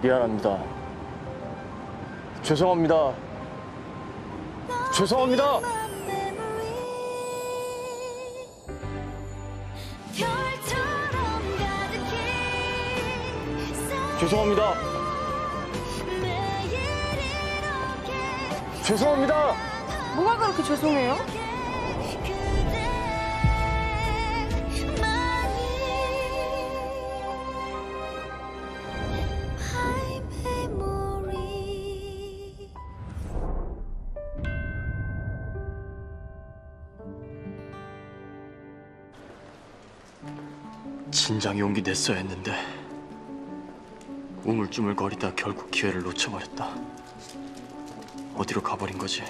미안합니다. 죄송합니다. 죄송합니다. 죄송합니다. 죄송합니다. 뭐가 그렇게 죄송해요? 진작 용기 냈어야 했는데 우물쭈물거리다 결국 기회를 놓쳐버렸다. 어디로 가버린 거지?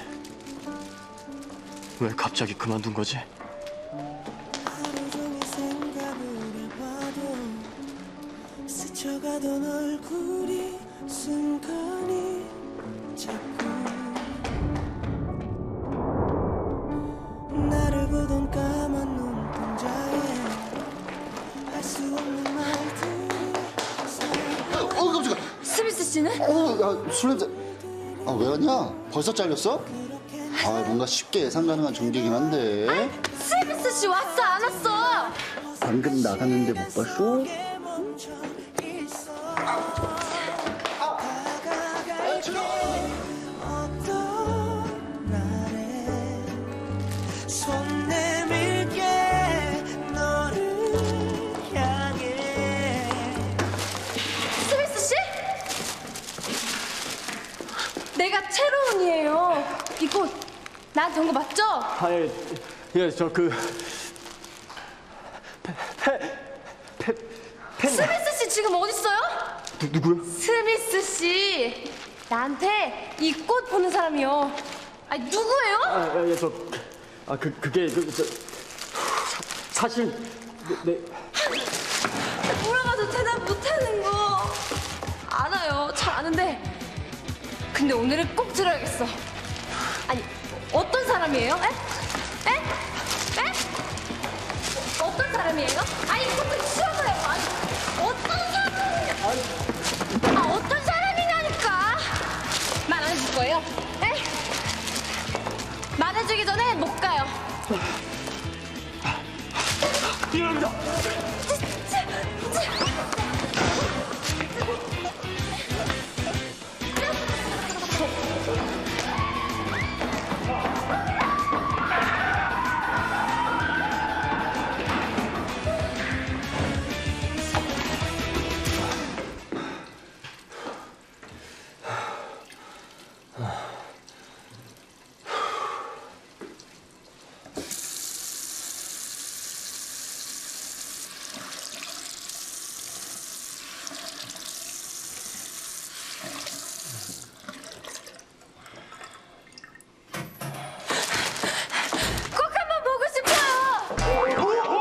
왜 갑자기 그만둔 거지? 하루 종일 생각을 해봐도 스쳐가던 얼굴이 순간이 자꾸 나를 보던 까만 눈동자에 할 수 없는 말들이 깜짝이야. 스미스 씨는? 야, 술 냄새. 왜 왔냐? 벌써 잘렸어? 뭔가 쉽게 예상 가능한 전개긴 한데. 스미스 씨 왔어 안 왔어? 방금 나갔는데 못 봤어? 멈춰 있어 어떤 날에 손 내밀게 너를 향해 스미스 씨? 내가 채로운이에요. 이 꽃 나한테 온 거 맞죠? 스미스 씨 지금 어디 있어요? 누구요? 스미스 씨 나한테 이 꽃 보는 사람이요. 아니 누구예요? 사실 물어봐도 대답 못하는 거 알아요. 잘 아는데 근데 오늘은 꼭 들어야겠어. 아니 어떤 사람이에요? 에? 에? 에? 어떤 사람이에요? 아니 그것도 치워봐요. 아니 어떤 사람이에요? 어떤 사람이냐니까. 말 안 해줄 거예요? 에? 말해주기 전에 못 가요. 미안합니다. 꼭 한번 보고 싶어요.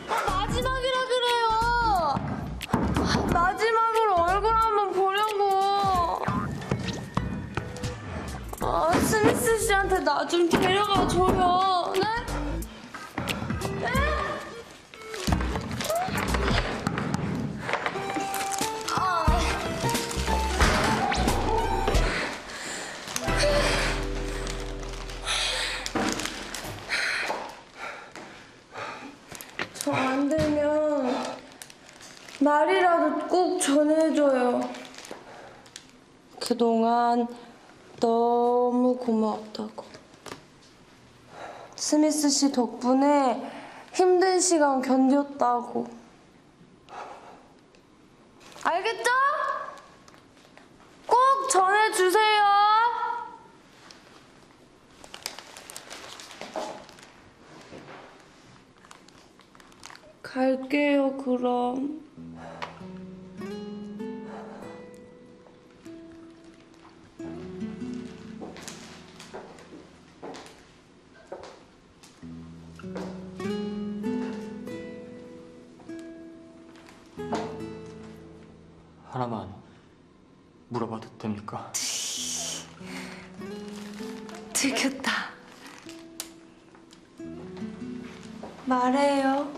마지막이라 그래요. 마지막으로 얼굴 한번 보려고. 스미스 씨한테 나 좀 데려가 줘요. 네? 네? 저 안 되면 말이라도 꼭 전해줘요. 그동안 너무 고마웠다고. 스미스 씨 덕분에 힘든 시간 견뎠다고. 알겠죠? 꼭 전해주세요. 갈게요, 그럼. 하나만 물어봐도 됩니까? 들켰다. 말해요.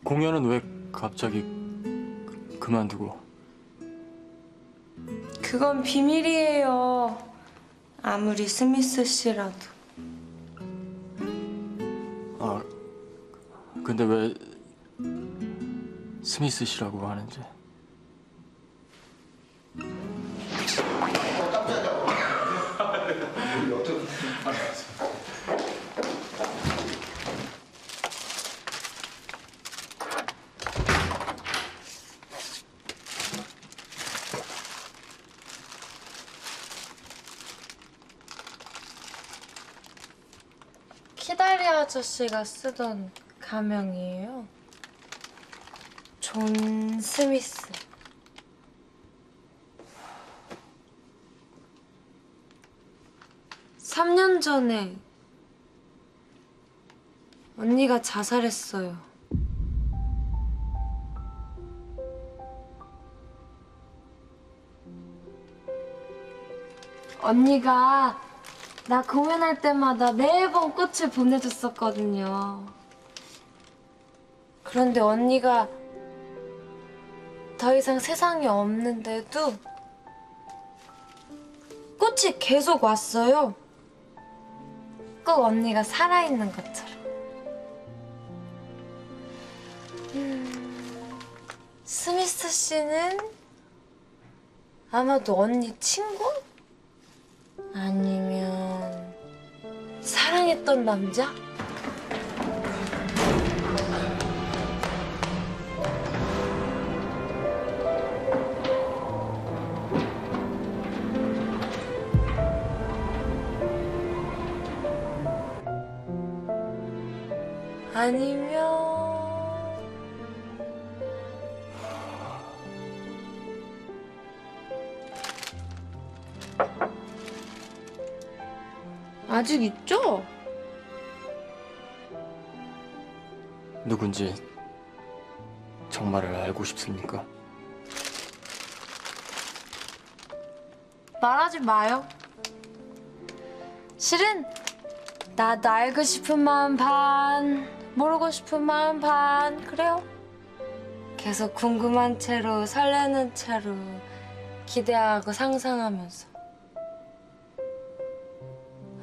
공연은 왜 갑자기 그만두고? 그건 비밀이에요. 아무리 스미스 씨라도. 아, 근데 왜 스미스 씨라고 하는지. 키다리 아저씨가 쓰던 가명이에요. 존 스미스. 삼 년 전에 언니가 자살했어요. 언니가 나 공연할 때마다 매번 꽃을 보내줬었거든요. 그런데 언니가 더 이상 세상에 없는데도 꽃이 계속 왔어요. 꼭 언니가 살아있는 것처럼. 스미스 씨는 아마도 언니 친구? 아니면 사랑했던 남자? 아니면 아직 있죠? 누군지 정말을 알고 싶습니까? 말하지 마요. 실은 나도 알고 싶은 마음 반, 모르고 싶은 마음 반, 그래요. 계속 궁금한 채로, 설레는 채로 기대하고 상상하면서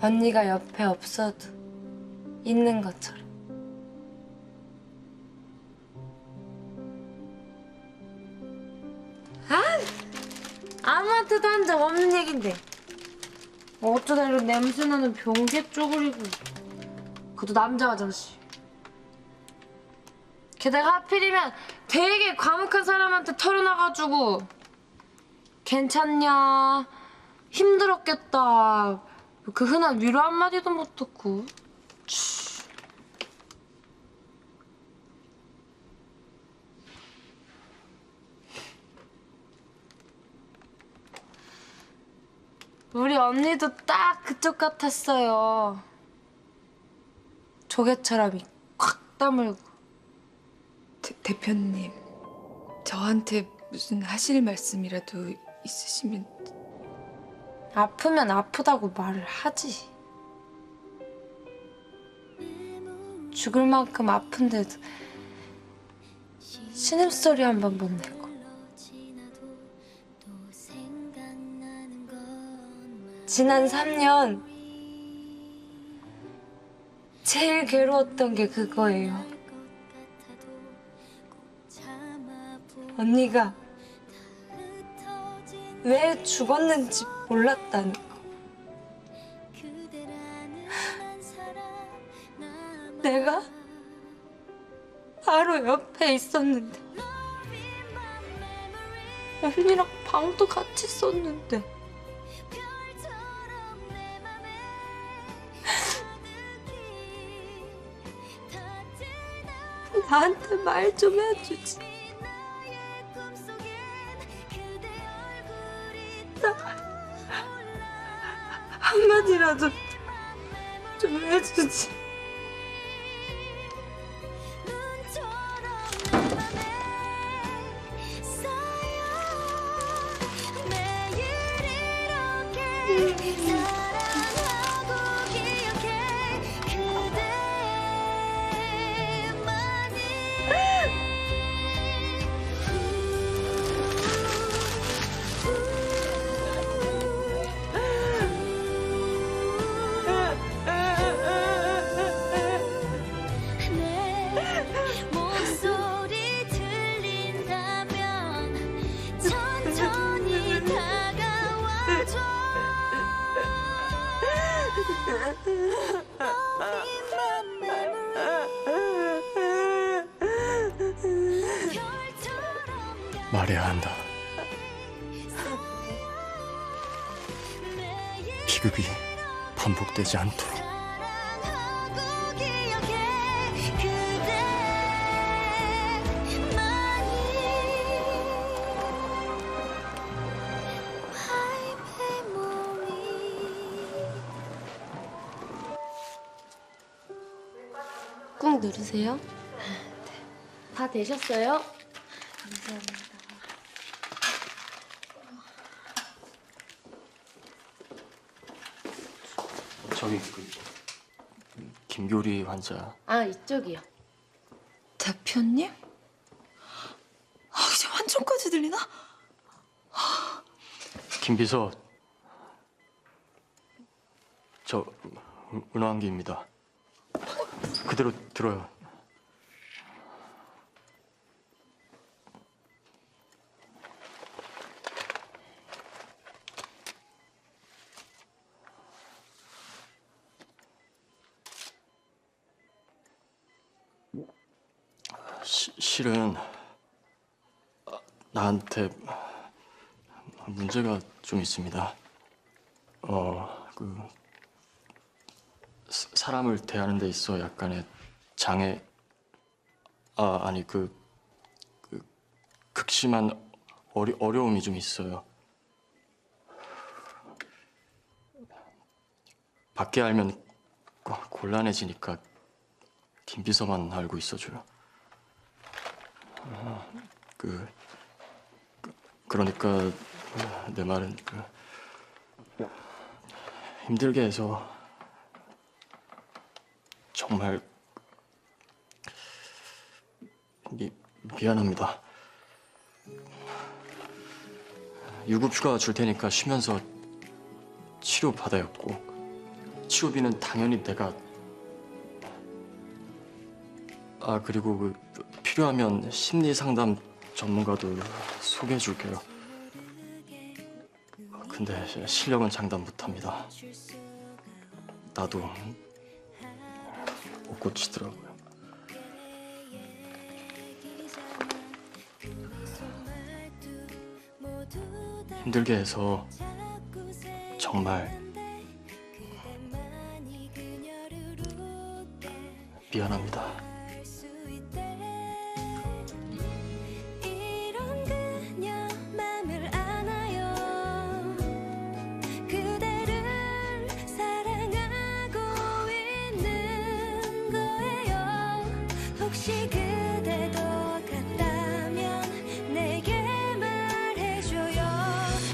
언니가 옆에 없어도 있는 것처럼. 아무한테도 한 적 없는 얘긴데 어쩌다 이런 냄새나는 변기에 쪼그리고. 그것도 남자 아저씨. 게다가 하필이면 되게 과묵한 사람한테 털어놔가지고 괜찮냐, 힘들었겠다, 그 흔한 위로 한마디도 못 듣고. 우리 언니도 딱 그쪽 같았어요. 조개처럼 콱 다물고. 대표님, 저한테 무슨 하실 말씀이라도 있으시면. 아프면 아프다고 말을 하지. 죽을 만큼 아픈데도 신음소리 한 번 못 내고. 지난 3년 제일 괴로웠던 게 그거예요. 언니가 왜 죽었는지 몰랐다는 거. 내가 바로 옆에 있었는데, 언니랑 방도 같이 썼는데, 나한테 말 좀 해주지. 나 한마디라도 좀 해주지. 매일 사랑하고 기억해 그대만이 내 목소리 들린다면 천천히 다가와줘 너희만 매물 별처럼 말해야 한다. 비극이 반복되지 않도록. 사랑하고 기억해 그대만이 My memory 꾹 누르세요. 다 되셨어요? 감사합니다. 저기 김교리 환자. 아, 이쪽이요. 대표님? 이제 환청까지 들리나? 김 비서. 저 은환기입니다. 그대로 들어요. 실은 나한테 문제가 좀 있습니다. 사람을 대하는 데 있어 약간의 장애, 아니 극심한 어려움이 좀 있어요. 밖에 알면 곤란해지니까 김 비서만 알고 있어줘요. 그러니까 내 말은 힘들게 해서 정말 미안합니다. 유급휴가 줄 테니까 쉬면서 치료 받아였고 치료비는 당연히 내가. 그리고 필요하면 심리 상담 전문가도 소개해 줄게요. 근데 실력은 장담 못합니다. 나도 못 고치더라고요. 힘들게 해서 정말 미안합니다. 이런 그녀 맘을 안아요 그대를 사랑하고 있는 거예요 혹시 그대도 같다면 내게 말해줘요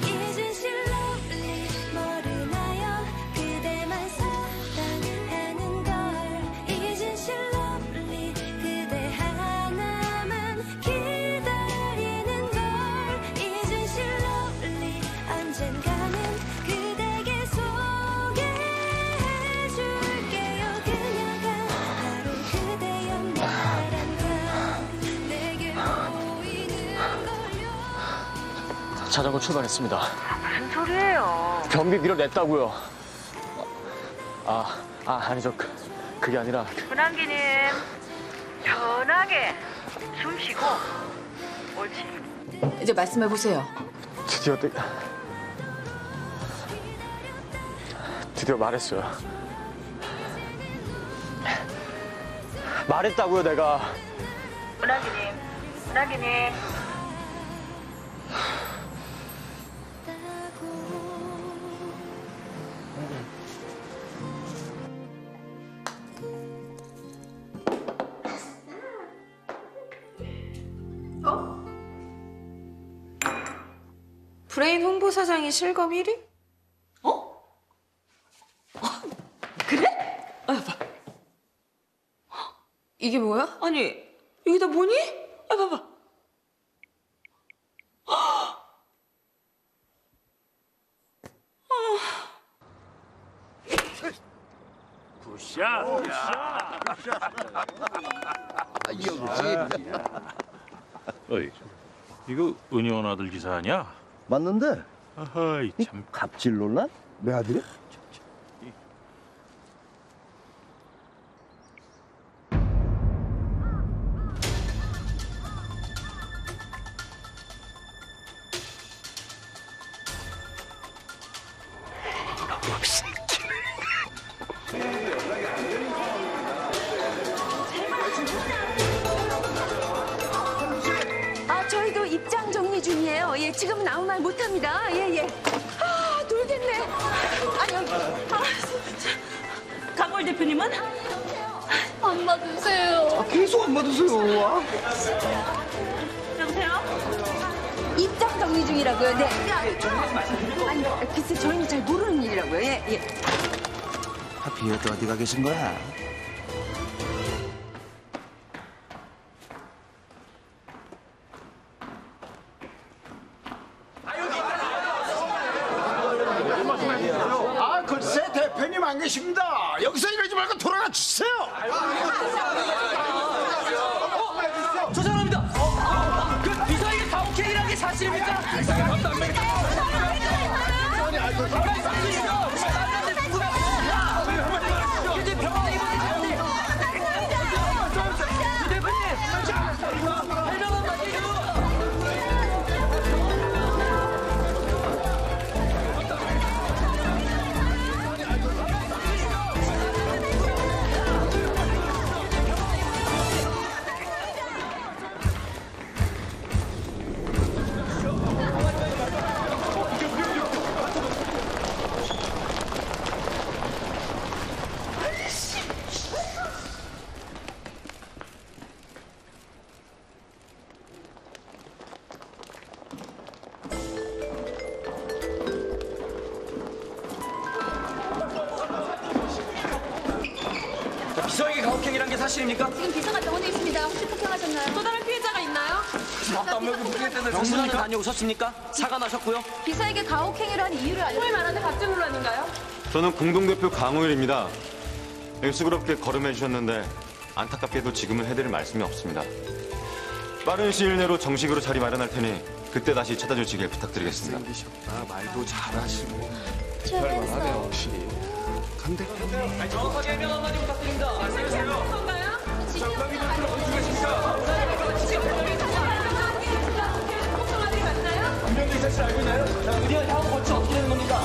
잊은 실로리 모르나요 그대만 사랑하는 걸 잊은 실로리 그대 하나만 기다리는 걸 잊은 실로리 언젠가는 그대에게 소개해줄게요 그녀가 바로 그대여 말한 건 내게 보이는 걸요 자전거 출발했습니다. 무슨 소리예요? 경비 밀어냈다고요. 아니죠. 그게 아니라 분한기님 편하게 숨 쉬고 옳지. 이제 말씀해 보세요. 드디어 말했어요. 말했다고요, 내가. 분한기님 브레인 홍보사장이 실검 1위? 어? 이게 뭐야? 아니, 이게 다 뭐니? 아, 봐봐. 어이, 이거 은희원 아들 기사 아니야? 맞는데 아하이 참. 갑질 논란? 내 아들이? 아, 저희도 입장 정리 중이에요. 예, 지금은 아무 말 못합니다. 예, 예. 아, 놀겠네. 아니, 여기. 강월 대표님은? 안 받으세요. 계속 안 받으세요. 여보세요? 입장 정리 중이라고요. 네. 아니, 글쎄 저희는 잘 모르는 일이라고요. 예, 예. 하필 또 어디 가 계신 거야? 아, 글쎄 대표님 안 계십니다. 여기서 이러지 말고 돌아가 주세요. 죄송합니다. 그 비서에게 가혹행위라는 게 사실입니까? 이제 병원에 입원해야 돼. 대표님, 해명은 맞으시고. 비서에게 가혹행위란 게 사실입니까? 지금 비서가 병원에 있습니다. 혹시 폭행하셨나요? 또 다른 피해자가 있나요? 병원에 다녀오셨습니까? 사과 나셨고요. 비서에게 가혹행위를 한 이유를 소위 말하는 갑질 논란인가요? 저는 공동대표 강호일입니다. 수고롭게 거름해 주셨는데 안타깝게도 지금은 해드릴 말씀이 없습니다. 빠른 시일 내로 정식으로 자리 마련할 테니 그때 다시 찾아주시길 부탁드리겠습니다. 정확하게 해명 한마디 부탁드립니다. 의뢰 향후 거치 어떻게 되는 겁니까?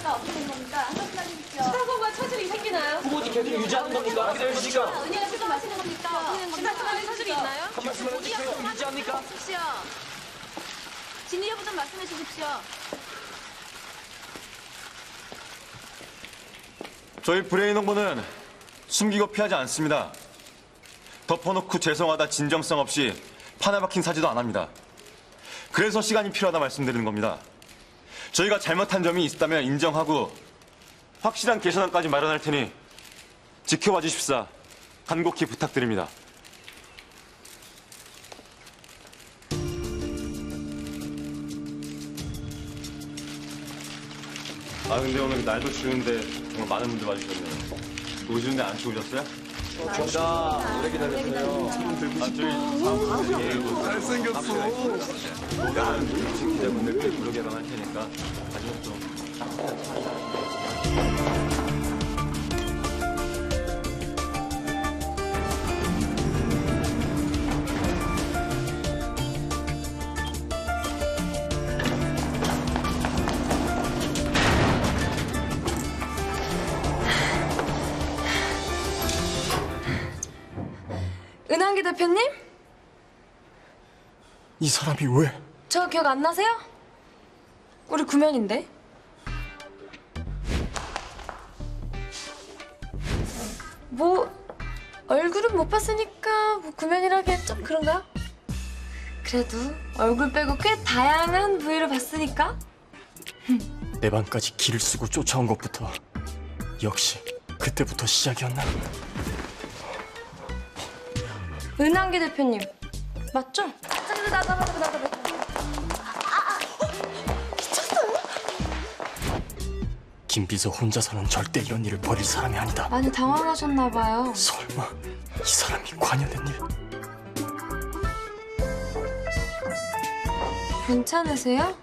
어떻게 된 겁니까? 한 가지 말해주십시오. 사고가 처질이 생기나요? 후보지 계속 유지하는 겁니까? 확인해 주시죠. 은혜가 술좀 마시는 겁니까? 어떻게 된 겁니까? 심각한 사실이 있나요? 후보지 계속 유지합니까? 주십시오. 진위 여부 좀 말씀해 주십시오. 저희 브레인 홍보는 숨기고 피하지 않습니다. 덮어놓고 죄송하다 진정성 없이 판에 박힌 사지도 안 합니다. 그래서 시간이 필요하다 말씀드리는 겁니다. 저희가 잘못한 점이 있다면 인정하고 확실한 개선안까지 마련할 테니 지켜봐 주십사 간곡히 부탁드립니다. 아 근데 오늘 날도 추운데 정말 많은 분들 와주셨네요. 오시는데 안 추우셨어요? 감사합니다. 오래 기다렸어요. 아 저희 사무실에 잘생겼어. 기자분들께 무료 개방할 테니까 가시면 좀. 은한기 대표님? 이 사람이 왜? 저 기억 안 나세요? 우리 구면인데. 뭐 얼굴은 못 봤으니까 뭐 구면이라기엔 좀 그런가요? 그래도 얼굴 빼고 꽤 다양한 부위를 봤으니까. 내 방까지 길을 쓰고 쫓아온 것부터 역시 그때부터 시작이었나? 은한계 대표님 맞죠? 김비서 혼자서는 절대 이런 일을 벌일 사람이 아니다. 많이 당황하셨나 봐요. 설마 이 사람이 관여된 일? 괜찮으세요?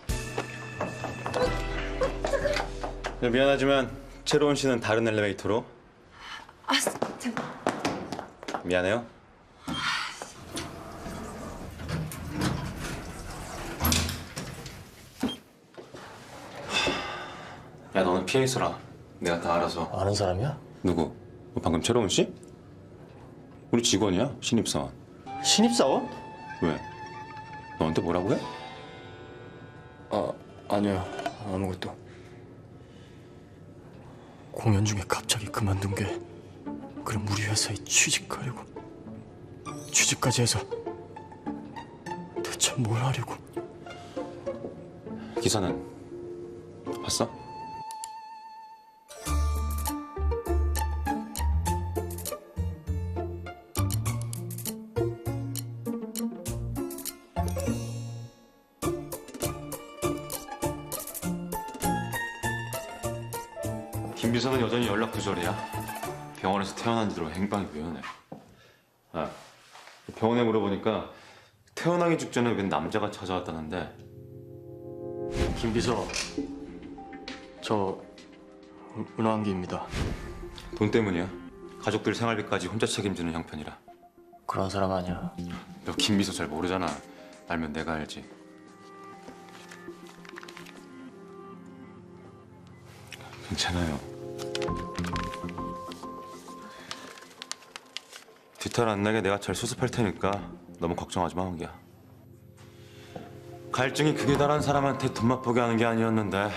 네, 미안하지만 채로운 씨는 다른 엘리베이터로. 아, 참. 미안해요. 야, 너는 피해 있어라. 내가 다 알아서. 아는 사람이야? 누구? 방금 채로운 씨? 우리 직원이야, 신입사원. 신입사원? 왜? 너한테 뭐라고 해? 아니요. 아무것도. 공연 중에 갑자기 그만둔 게 그럼 우리 회사에 취직하려고. 취직까지 해서 대체 뭘 하려고. 기사는 봤어? 김 비서는 여전히 연락 두절이야. 병원에서 태어난 뒤로 행방이 묘연해. 아, 병원에 물어보니까 태어나기 직전에 웬 남자가 찾아왔다는데. 김비서, 저 은환기입니다. 돈 때문이야. 가족들 생활비까지 혼자 책임지는 형편이라. 그런 사람 아니야. 너 김 비서 잘 모르잖아. 알면 내가 알지. 괜찮아요. 뒤탈 안 나게 내가 잘 수습할 테니까 너무 걱정하지 마, 원기야. 갈증이 극에 달한 사람한테 돈 맛보게 하는 게 아니었는데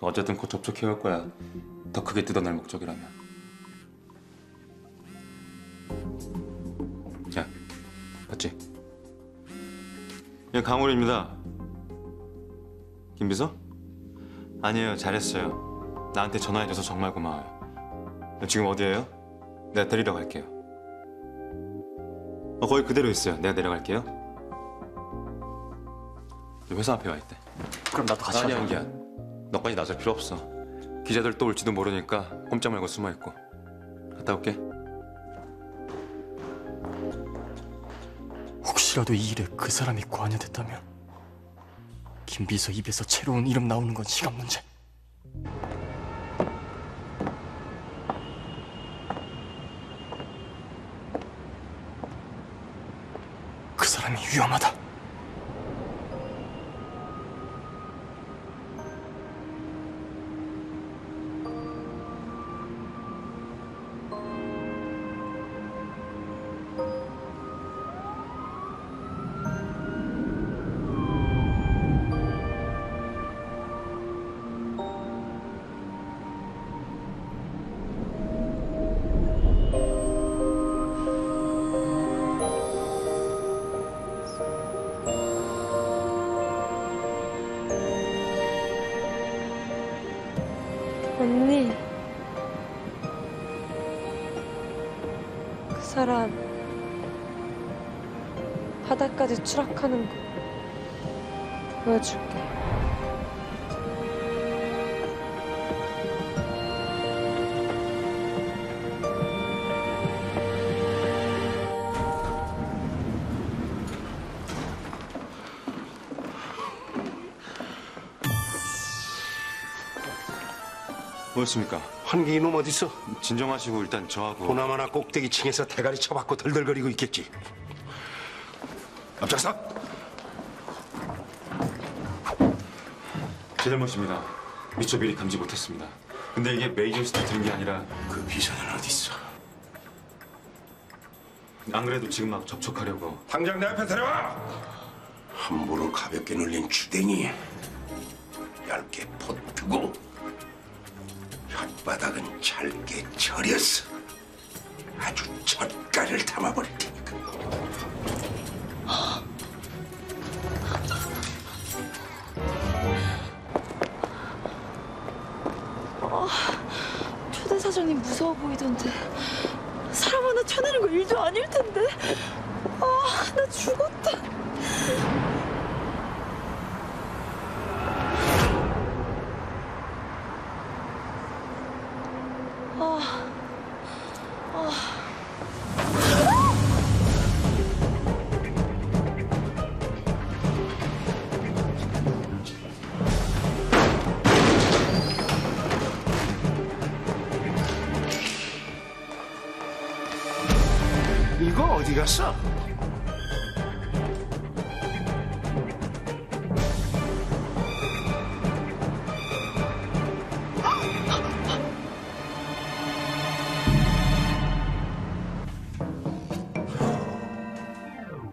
어쨌든 곧 접촉해올 거야. 더 크게 뜯어낼 목적이라면. 야, 봤지? 예, 강울입니다. 김 비서? 아니에요, 잘했어요. 나한테 전화해줘서 정말 고마워요. 지금 어디예요? 내가 데리러 갈게요. 거기 그대로 있어요. 내가 내려갈게요. 회사 앞에 와 있대. 그럼 나도 같이 아니야, 가자. 연기야. 너까지 나설 필요 없어. 기자들 또 올지도 모르니까 꼼짝 말고 숨어 있고. 갔다 올게. 혹시라도 이 일에 그 사람이 관여됐다면 김비서 입에서 채로운 이름 나오는 건 시간 문제. 그 사람이 위험하다. 언니, 그 사람 바닥까지 추락하는 거 보여줄게. 뭐였습니까? 환기 이놈 어딨어? 진정하시고 일단 저하고. 보나마나 꼭대기 층에서 대가리 쳐박고 덜덜거리고 있겠지. 앞장서. 제 잘못입니다. 미처 미리 감지 못했습니다. 근데 이게 메이저 스타트인 게 아니라. 그 비서는 어딨어? 안 그래도 지금 막 접촉하려고. 당장 내 앞에 데려와. 함부로 가볍게 눌린 주댕이 얇게 퍼뜨고 혓바닥은 잘게 절여서 아주 젓갈을 담아버릴 테니까. 초대 사장님 무서워 보이던데 사람 하나 쳐내는 거 일도 아닐 텐데. 아, 나 죽었다. 이거 어디 갔어?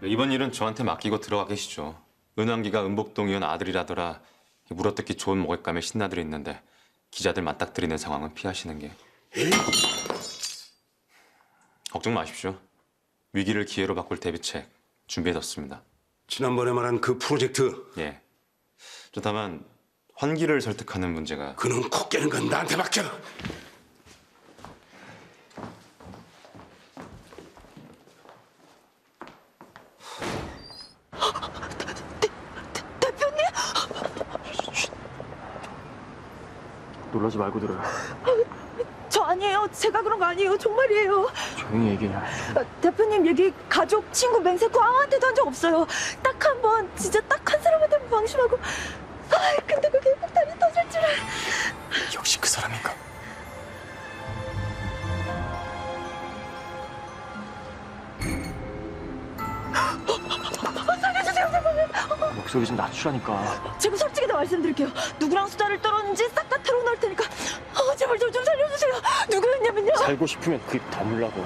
이번 일은 저한테 맡기고 들어가 계시죠. 은환기가 은복동 의원 아들이라더라. 물어뜯기 좋은 먹잇감에 신나들어 있는데 기자들 맞닥뜨리는 상황은 피하시는 게. 걱정 마십시오. 위기를 기회로 바꿀 대비책 준비해뒀습니다. 지난번에 말한 그 프로젝트 예. 저 다만 환기를 설득하는 문제가. 그놈 코 깨는 건 나한테 맡겨. 놀라지 말고 들어요. 저 아니에요. 제가 그런 거 아니에요. 정말이에요. 조용히 얘기해. 대표님 얘기 가족, 친구, 맹세코 아무한테도 한 적 없어요. 딱 한 번, 진짜 딱 한 사람한테만 방심하고. 아, 근데 그게 폭탄이 터질 줄은. 역시 그 사람인가? 살려주세요, 제발. 목소리 좀 낮추라니까. 제가 솔직히 다 말씀드릴게요. 누구랑 수다를 떨었는지 싹 다 털어놓을 테니까. 제발 저 좀 살려주세요. 누구였냐면요. 살고 싶으면 그 입 다물라고.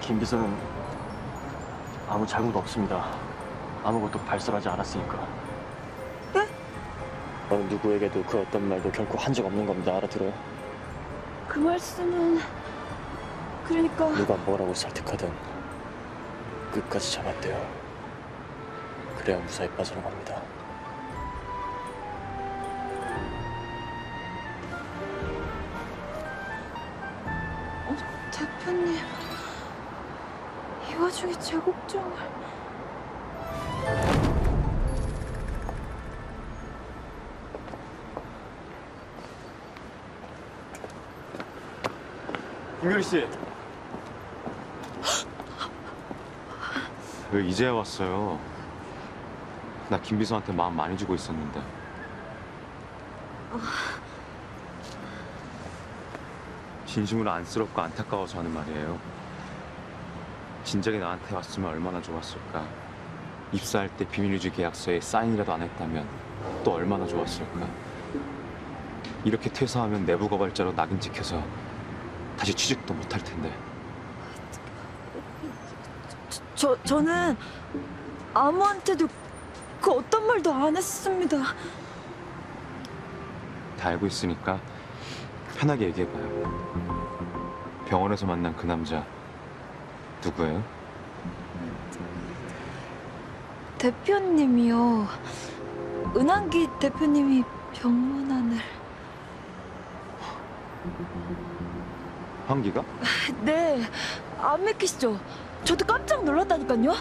김 비서는 아무 잘못 없습니다. 아무것도 발설하지 않았으니까. 네? 어느 누구에게도 그 어떤 말도 결코 한 적 없는 겁니다. 알아들어요? 그 말씀은 그러니까 누가 뭐라고 설득하든 끝까지 잡았대요. 그래야 무사히 빠져나갑니다. 대표님 이 와중에 제 걱정을. 김규리 씨. 왜 이제야 왔어요? 나 김 비서한테 마음 많이 주고 있었는데. 진심으로 안쓰럽고 안타까워서 하는 말이에요. 진작에 나한테 왔으면 얼마나 좋았을까. 입사할 때 비밀유지 계약서에 사인이라도 안 했다면 또 얼마나 좋았을까. 이렇게 퇴사하면 내부 고발자로 낙인 찍혀서 다시 취직도 못할 텐데. 저는 아무한테도 그 어떤 말도 안 했습니다. 다 알고 있으니까 편하게 얘기해봐요. 병원에서 만난 그 남자 누구예요? 대표님이요. 은환기 대표님이 병문안을. 환기가? 네, 안 믿기시죠? 저도 깜짝 놀랐다니까요.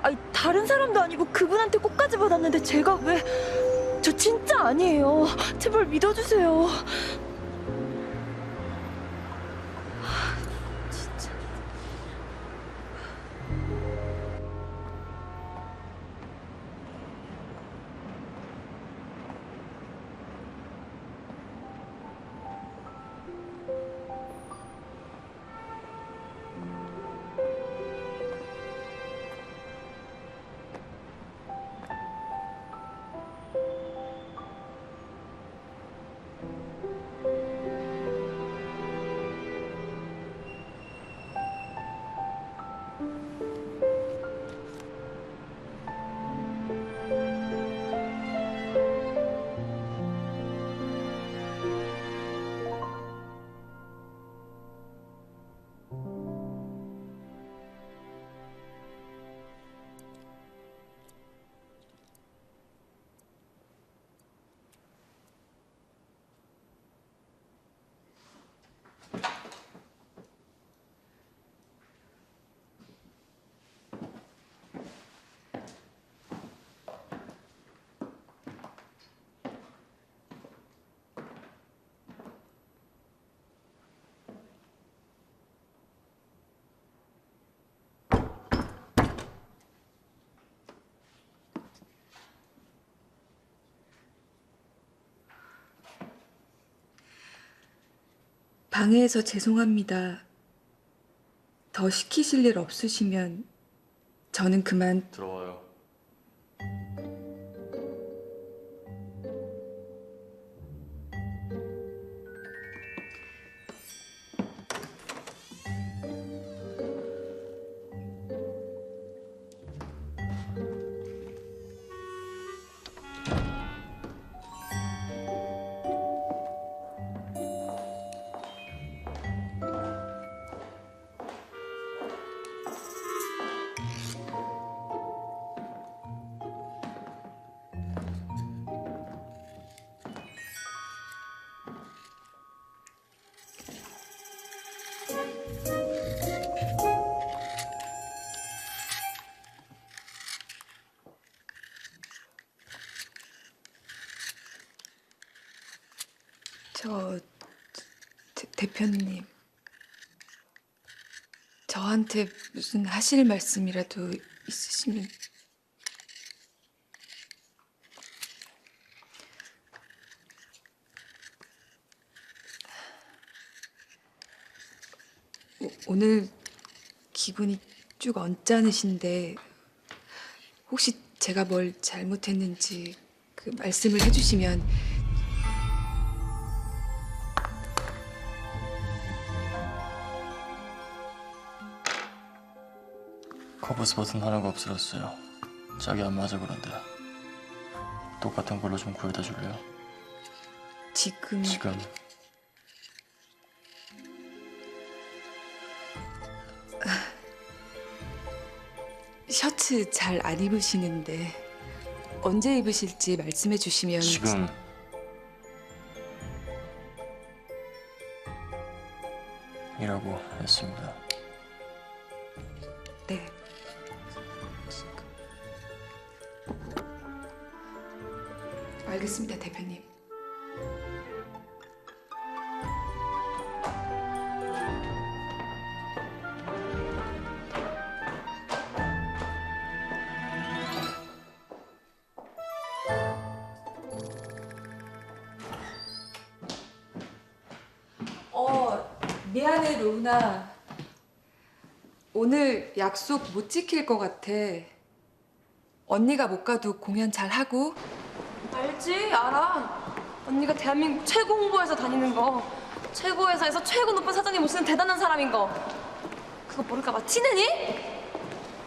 아니, 다른 사람도 아니고 그분한테 꽃까지 받았는데 제가 왜... 저 진짜 아니에요. 제발 믿어주세요. 진짜. 방해해서 죄송합니다. 더 시키실 일 없으시면 저는 그만. 들어와요. 대표님, 저한테 무슨 하실 말씀이라도 있으시면. 오늘 기분이 쭉 언짢으신데 혹시 제가 뭘 잘못했는지 그 말씀을 해주시면. 커브스 버튼 하나가 없어졌어요. 짝이 안 맞아 그런데 똑같은 걸로 좀 구해다 줄래요? 지금 셔츠 잘 안 입으시는데 언제 입으실지 말씀해 주시면. 지금 이라고 했습니다. 네. 알겠습니다, 대표님. 미안해, 로운아. 오늘 약속 못 지킬 것 같아. 언니가 못 가도 공연 잘 하고. 알지? 알아. 언니가 대한민국 최고 홍보회사 다니는 거. 최고 회사에서 최고 높은 사장님 모시는 대단한 사람인 거. 그거 모를까 봐 티내니?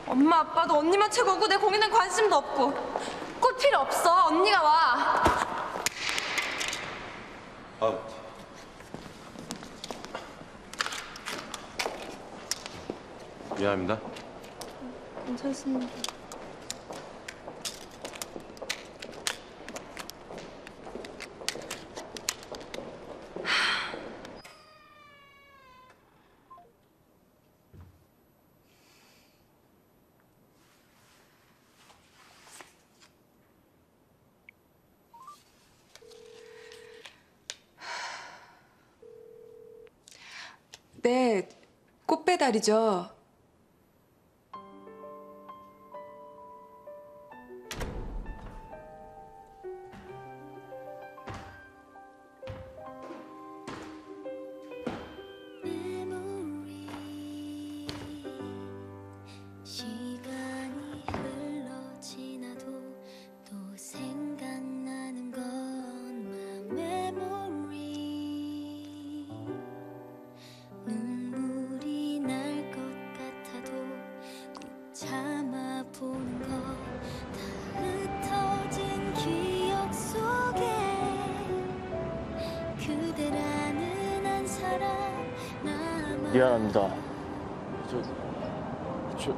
엄마 아빠도 언니만 최고고 내 공연에 관심도 없고. 꽃 필요 없어. 언니가 와. 미안합니다. 괜찮습니다. 네, 꽃배달이죠. 미안합니다.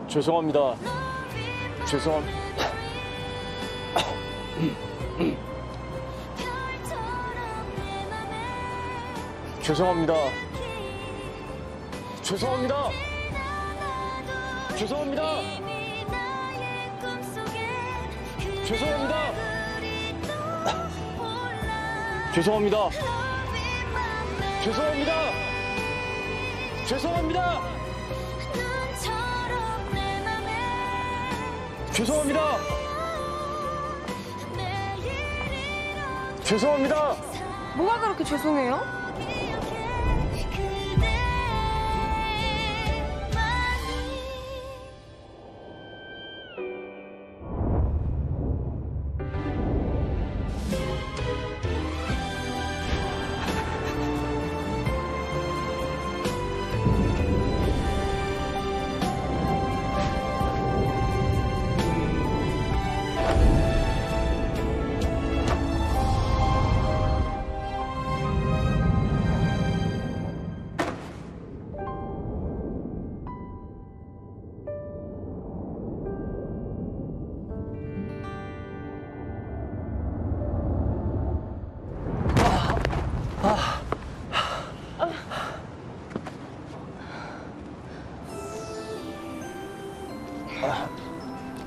죄송합니다. 죄송합니다. 죄송합니다. 죄송합니다. 죄송합니다. 죄송합니다. 죄송합니다. 죄송합니다. 죄송합니다. 죄송합니다. 죄송합니다. 뭐가 그렇게 죄송해요?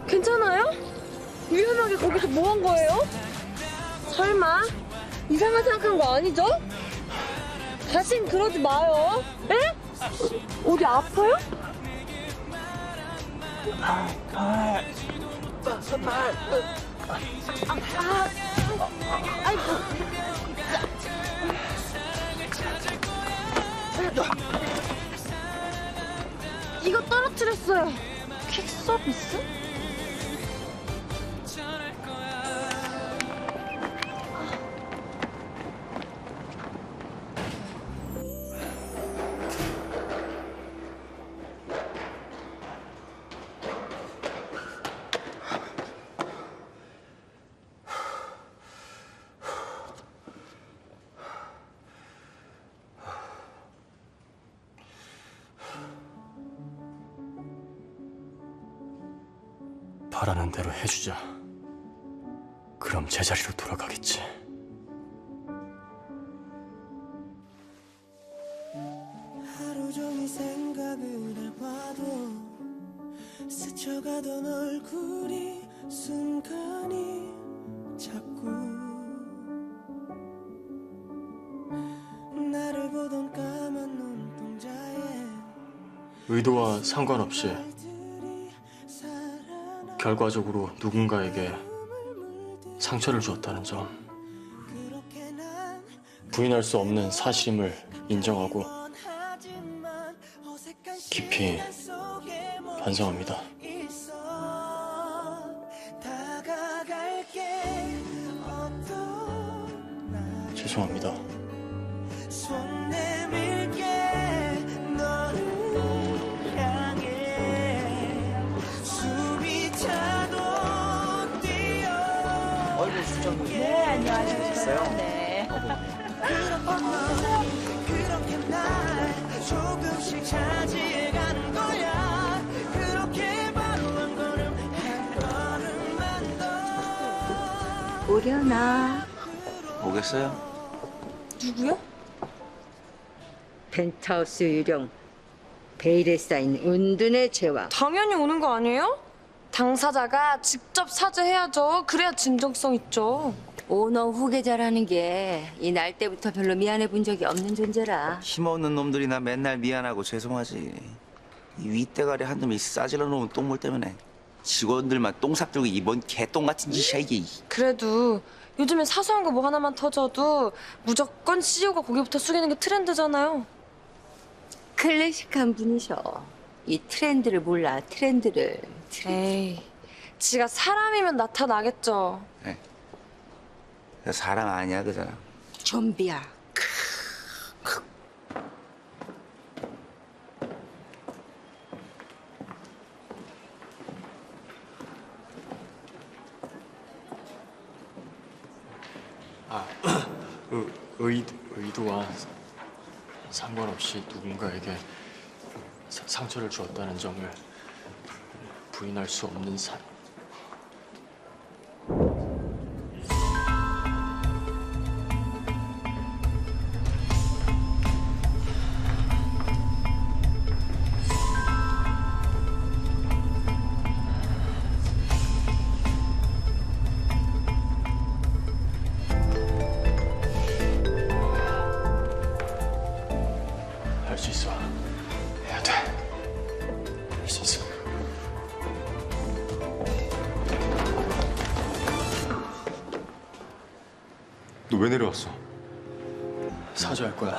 괜찮아요? 위험하게 거기서 뭐 한 거예요? 설마 이상한 생각한 거 아니죠? 다신 그러지 마요. 에? 어디 아파요? 이거 떨어뜨렸어요. 퀵 서비스? 바라는 대로 해주자. 그럼 제자리로 돌아가겠지. 하루 종일 생각을 해봐도 스쳐가던 얼굴이 순간이 자꾸 나를 보던 까만 눈동자에 의도와 상관없이 결과적으로 누군가에게 상처를 주었다는 점, 부인할 수 없는 사실임을 인정하고 깊이 반성합니다. 죄송합니다. 네, 안녕하셨어요. 네. 그렇게 날 조금씩 차지해가는 거야. 그렇게 바로 한 걸음 한 걸음만 더 오려나? 오겠어요? 누구요? 펜트하우스 유령 베일에 쌓인 은둔의 제왕. 당연히 오는 거 아니에요? 당사자가 직접 사죄해야죠. 그래야 진정성 있죠. 오너 후계자라는 게 이 날 때부터 별로 미안해 본 적이 없는 존재라. 힘없는 놈들이나 맨날 미안하고 죄송하지. 이 윗대가리 한 놈이 싸질러 놓은 똥물 때문에 직원들만 똥 삽들고 이번 개똥 같은 짓이야 이게. 그래도 요즘엔 사소한 거 뭐 하나만 터져도 무조건 CEO가 고개부터 숙이는 게 트렌드잖아요. 클래식한 분이셔. 이 트렌드를 몰라, 트렌드를. 에이, 지가 사람이면 나타나겠죠. 네. 사람 아니야 그 사람. 좀비야. 의도와 상관없이 누군가에게 상처를 주었다는 점을 부인할 수 없는 할 수 있어. 해야 돼. 할 수 있어. 너 왜 내려왔어? 사죄할 거야.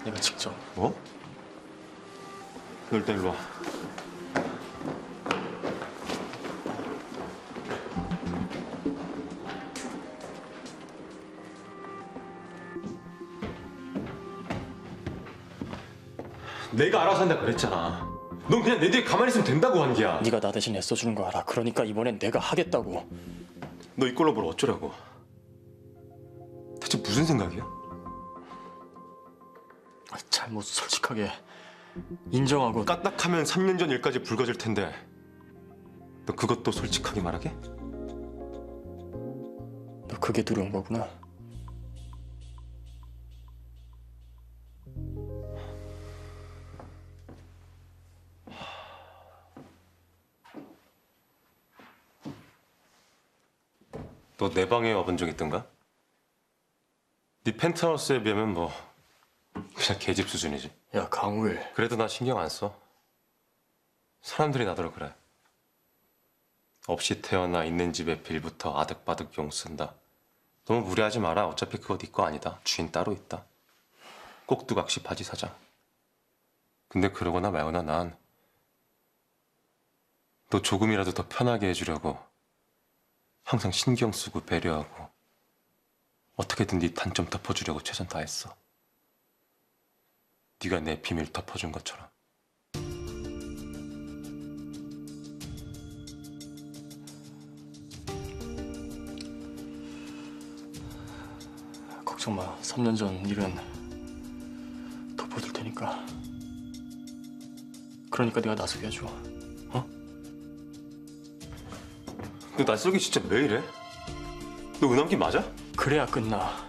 내가 직접. 뭐? 너 일단 일로 와. 내가 알아서 한다 그랬잖아. 넌 그냥 내 뒤에 가만히 있으면 된다고 한 게야. 네가 나 대신 애써주는 거 알아. 그러니까 이번엔 내가 하겠다고. 너 이꼴로 뭘 어쩌라고? 대체 무슨 생각이야? 잘못 솔직하게 인정하고. 까딱하면 3년 전 일까지 불거질 텐데 너 그것도 솔직하게 말하게? 너 그게 두려운 거구나. 너 내 방에 와본 적 있던가? 네 펜트하우스에 비하면 뭐 그냥 개집 수준이지. 야, 강우일. 그래도 나 신경 안 써. 사람들이 나더러 그래. 없이 태어나 있는 집에 빌부터 아득바득 용 쓴다. 너무 무리하지 마라. 어차피 그거 네 거 아니다. 주인 따로 있다. 꼭두각시 바지 사장. 근데 그러거나 말거나 난 너 조금이라도 더 편하게 해주려고 항상 신경 쓰고 배려하고 어떻게든 네 단점 덮어주려고 최선 다했어. 네가 내 비밀 덮어준 것처럼. 걱정 마. 3년 전 일은 덮어둘 테니까. 그러니까 네가 나서게 해줘. 너 낯설기 진짜 왜 이래? 너 은함기 맞아? 그래야 끝나.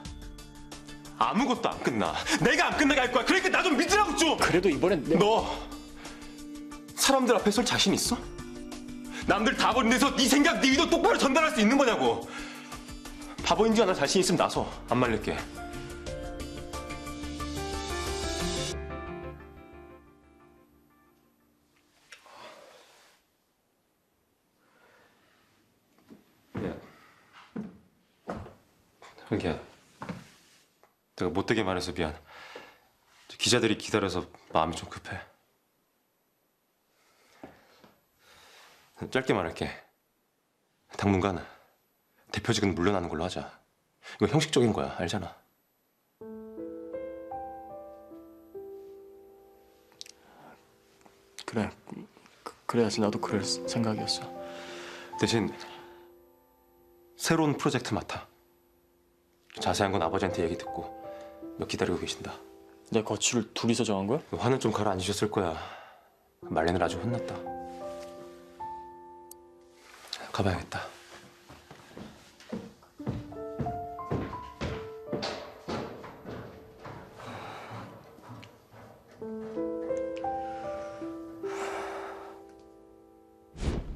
아무것도 안 끝나. 내가 안 끝나게 할 거야. 그러니까 나 좀 믿으라고 좀. 그래도 이번엔 너 사람들 앞에 설 자신 있어? 남들 다 버린 데서 네 생각, 네 의도 똑바로 전달할 수 있는 거냐고. 바보인지 하나 자신 있으면 나서. 안 말릴게. 한기야, 내가 못되게 말해서 미안. 기자들이 기다려서 마음이 좀 급해. 짧게 말할게. 당분간 대표직은 물러나는 걸로 하자. 이거 형식적인 거야, 알잖아. 그래. 그래야지. 나도 그럴 생각이었어. 대신 새로운 프로젝트 맡아. 자세한 건 아버지한테 얘기 듣고 너 기다리고 계신다. 내 거취를 둘이서 정한 거야? 화는 좀 가라앉으셨을 거야. 말레는 아주 혼났다. 가봐야겠다.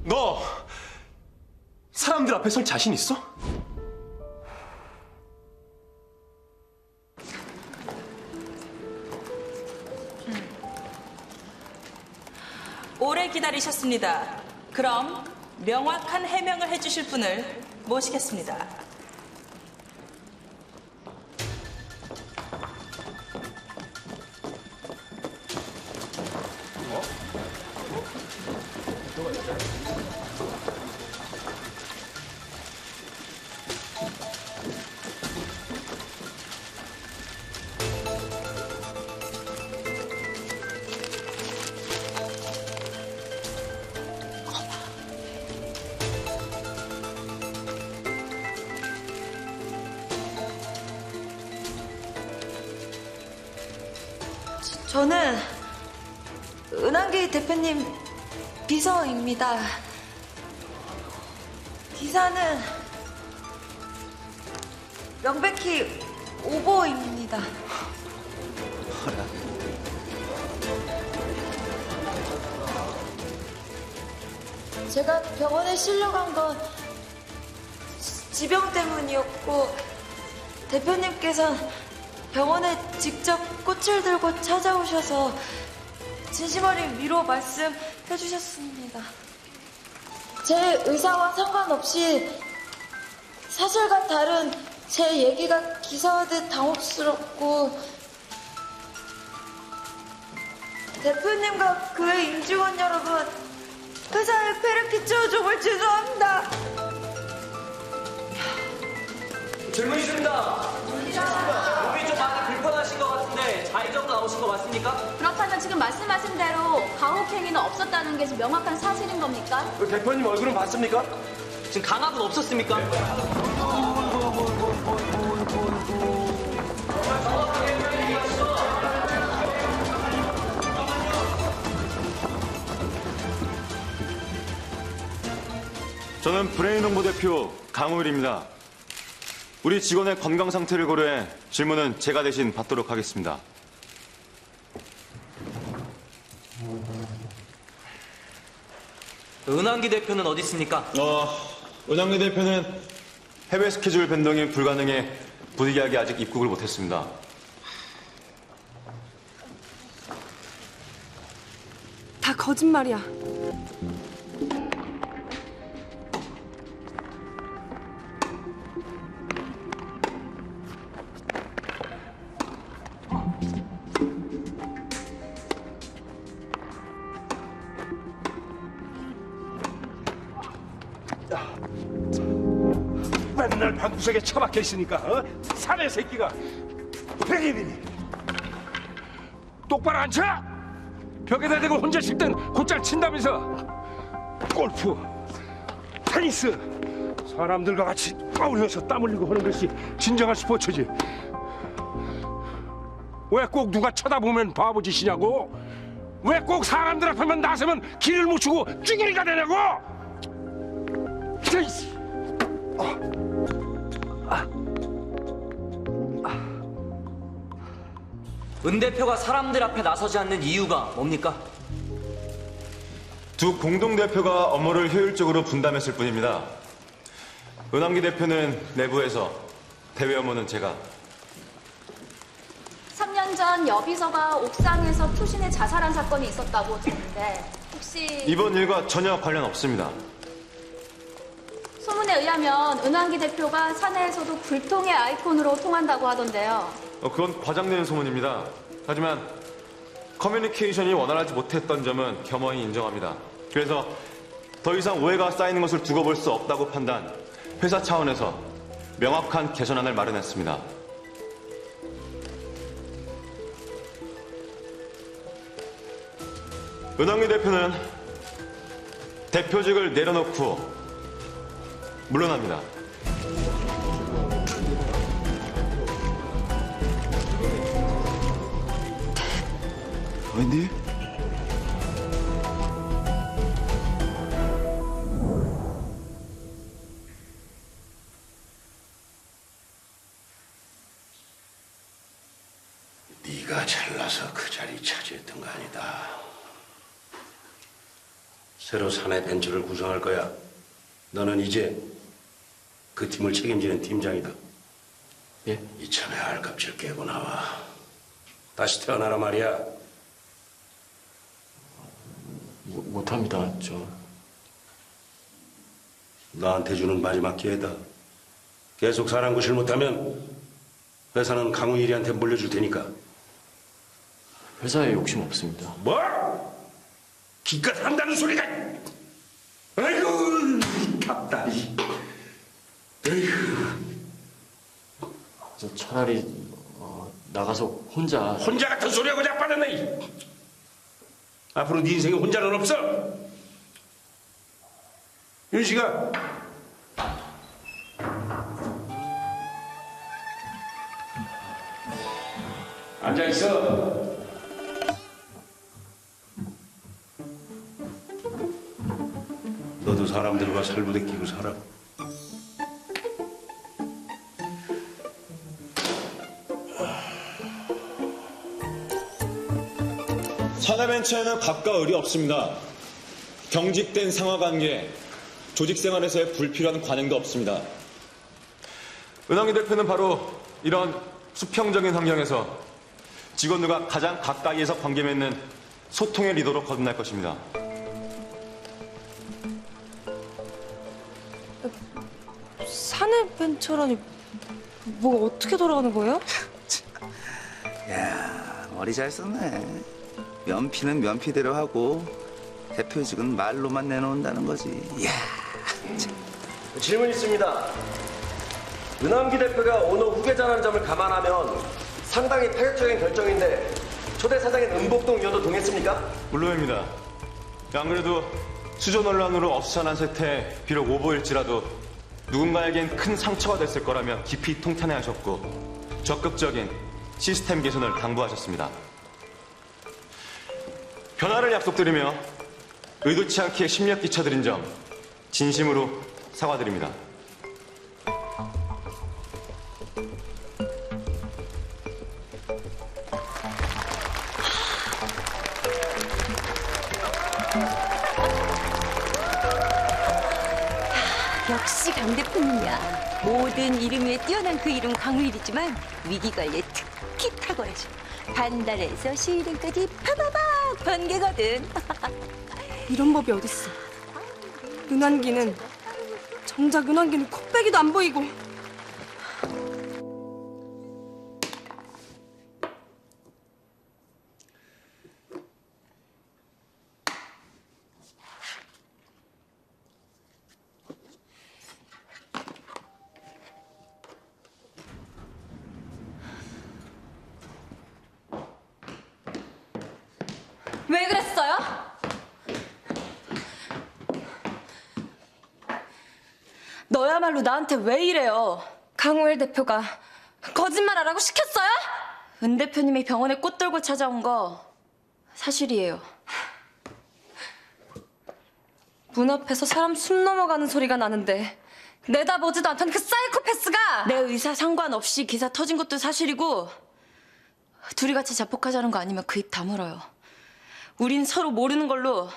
너 사람들 앞에 설 자신 있어? 오래 기다리셨습니다. 그럼 명확한 해명을 해주실 분을 모시겠습니다. 저는 은한기 대표님 비서입니다. 기사는 명백히 오보입니다. 제가 병원에 실려간 건 지병 때문이었고 대표님께서는 병원에 직접 꽃을 들고 찾아오셔서 진심 어린 위로 말씀해 주셨습니다. 제 의사와 상관없이 사실과 다른 제 얘기가 기사화돼 당혹스럽고 대표님과 그의 임직원 여러분 회사에 폐를 끼쳐 정말 죄송합니다. 질문이십니다. 몸이 좀 많이 불편하신 것 같은데 자의적으로 나오신 거 맞습니까? 그렇다면 지금 말씀하신 대로 가혹행위는 없었다는 게 지금 명확한 사실인 겁니까? 대표님 얼굴은 봤습니까? 지금 강압은 없었습니까? 저는 브레인홍보 대표 강우일입니다. 우리 직원의 건강 상태를 고려해 질문은 제가 대신 받도록 하겠습니다. 은한기 대표는 어디 있습니까? 은한기 대표는 해외 스케줄 변동이 불가능해 부득이하게 아직 입국을 못했습니다. 다 거짓말이야. 맨날 방구석에 처박혀 있으니까 사내 새끼가 백이민이 똑바로 앉아! 벽에다 대고 혼자 씹든 곧잘 친다면서. 골프, 테니스, 사람들과 같이 어울려서 땀 흘리고 하는 것이 진정한 스포츠지. 왜 꼭 누가 쳐다보면 바보짓이냐고? 왜 꼭 사람들 앞에만 나서면 길을 못 추고 쭈구리가 되냐고? 에이씨. 은 대표가 사람들 앞에 나서지 않는 이유가 뭡니까? 두 공동대표가 업무를 효율적으로 분담했을 뿐입니다. 은왕기 대표는 내부에서, 대외 업무는 제가. 3년 전 여비서가 옥상에서 투신해 자살한 사건이 있었다고 들었는데 혹시 이번 일과 전혀 관련 없습니다. 소문에 의하면 은왕기 대표가 사내에서도 불통의 아이콘으로 통한다고 하던데요. 그건 과장되는 소문입니다. 하지만 커뮤니케이션이 원활하지 못했던 점은 겸허히 인정합니다. 그래서 더 이상 오해가 쌓이는 것을 두고 볼 수 없다고 판단, 회사 차원에서 명확한 개선안을 마련했습니다. 은왕기 대표는 대표직을 내려놓고 물러납니다. 웬디? 네가 잘나서 그 자리 차지했던 거 아니다. 새로 사내 벤처를 구성할 거야. 너는 이제 그 팀을 책임지는 팀장이다. 예? 이참에 알값질 깨고 나와. 다시 태어나라 말이야. 못합니다. 나한테 주는 마지막 기회다. 계속 사람 구실 못하면 회사는 강우일이한테 물려줄 테니까. 회사에 욕심 없습니다. 뭐? 기껏 한다는 소리가. 아이고 답답이. 차라리 나가서 혼자 같은 소리하고 자빠졌네. 앞으로 네 인생에 혼자는 없어. 윤식아. 앉아있어. 너도 사람들과 살부대 끼고 살아. 사내벤처에는 갑과 을이 없습니다. 경직된 상하관계, 조직생활에서의 불필요한 관행도 없습니다. 은왕기 대표는 바로 이런 수평적인 환경에서 직원들과 가장 가까이에서 관계 맺는 소통의 리더로 거듭날 것입니다. 사내 벤처라니 뭐가 어떻게 돌아가는 거예요? 야, 머리 잘 썼네. 면피는 면피대로 하고 대표직은 말로만 내놓는다는 거지. 이야. 질문 있습니다. 은왕기 대표가 오너 후계자라는 점을 감안하면 상당히 파격적인 결정인데 초대 사장인 은복동 의원도 동의했습니까? 물론입니다. 안 그래도 수조 논란으로 어수선한 세태, 비록 오보일지라도 누군가에겐 큰 상처가 됐을 거라며 깊이 통탄해하셨고 적극적인 시스템 개선을 당부하셨습니다. 변화를 약속드리며 의도치 않게 심력 끼쳐드린 점 진심으로 사과드립니다. 역시 강 대표님이야. 모든 이름 위에 뛰어난 그 이름 강우일이지만 위기관리에 특히 탁월하셔. 반달에서 시일까지 파바박 번개거든. 이런 법이 어딨어. 은환기는 정작 은환기는 콧배기도 안 보이고. 왜 그랬어요? 너야말로 나한테 왜 이래요? 강우일 대표가 거짓말하라고 시켰어요? 은 대표님이 병원에 꽃 들고 찾아온 거 사실이에요. 문 앞에서 사람 숨 넘어가는 소리가 나는데 내다보지도 않던 그 사이코패스가 내 의사 상관없이 기사 터진 것도 사실이고 둘이 같이 자폭하자는 거 아니면 그 입 다물어요. 우린 서로 모르는 걸로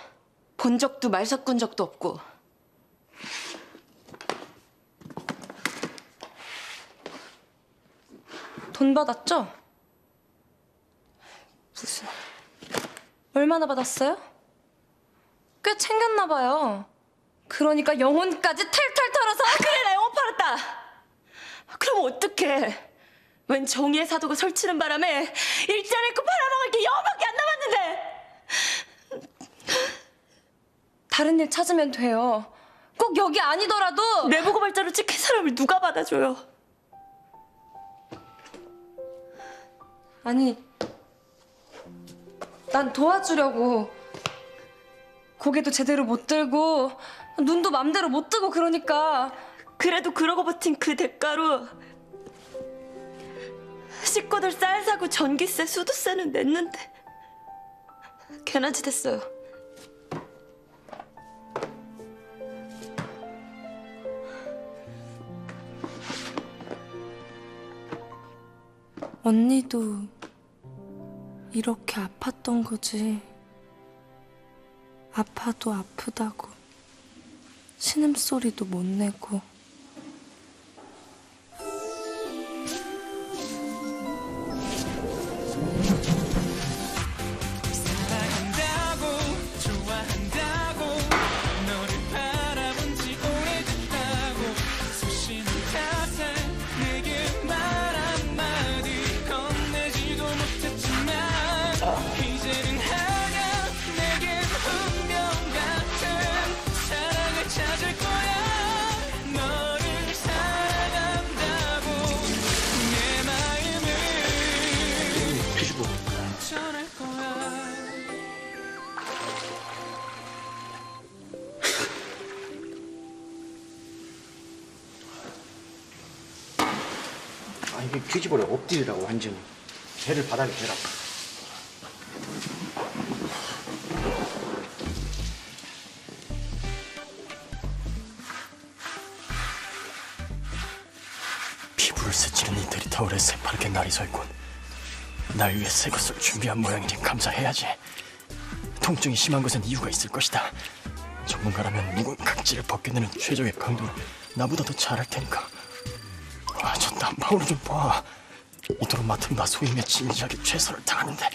본 적도 말 섞은 적도 없고. 돈 받았죠? 무슨... 얼마나 받았어요? 꽤 챙겼나 봐요. 그러니까 영혼까지 탈탈 털어서. 그래, 나 영혼 팔았다. 그럼 어떡해. 웬 정의의 사도가 설치는 바람에 일자리 있고 팔아먹을 게 영혼밖에 안 남았는데. 다른 일 찾으면 돼요. 꼭 여기 아니더라도. 내보고 발자로 찍힌 사람을 누가 받아줘요. 아니, 난 도와주려고. 고개도 제대로 못 들고 눈도 맘대로 못 뜨고 그러니까. 그래도 그러고 버틴 그 대가로 식구들 쌀 사고 전기세, 수도세는 냈는데 괜한 짓 했어요. 언니도 이렇게 아팠던 거지. 아파도 아프다고 신음소리도 못 내고. 사랑한다고 좋아한다고 너를 바라본 지 오래됐다고 수시는 탓에 내게 말 한마디 건네지도 못했지만 이제는 하냐 내겐 운명 같은 사랑을 찾을 거야. 너를 사랑한다고 내 마음을 전할 거야. 아, 이게 뒤집어려 엎드리라고 완전히. 배를 바닥에 대라. 피부를 스치는 이태리 타월에 새파랗게 날이 서 있군. 날 위해 새 것을 준비한 모양이니 감사해야지. 통증이 심한 것은 이유가 있을 것이다. 전문가라면 묵은 각질을 벗겨내는 최적의 강도를 나보다 더 잘할 테니까. 아, 저 땀방울을 좀 봐. 이토록 맡은 바 소임에 진지하게 최선을 다하는데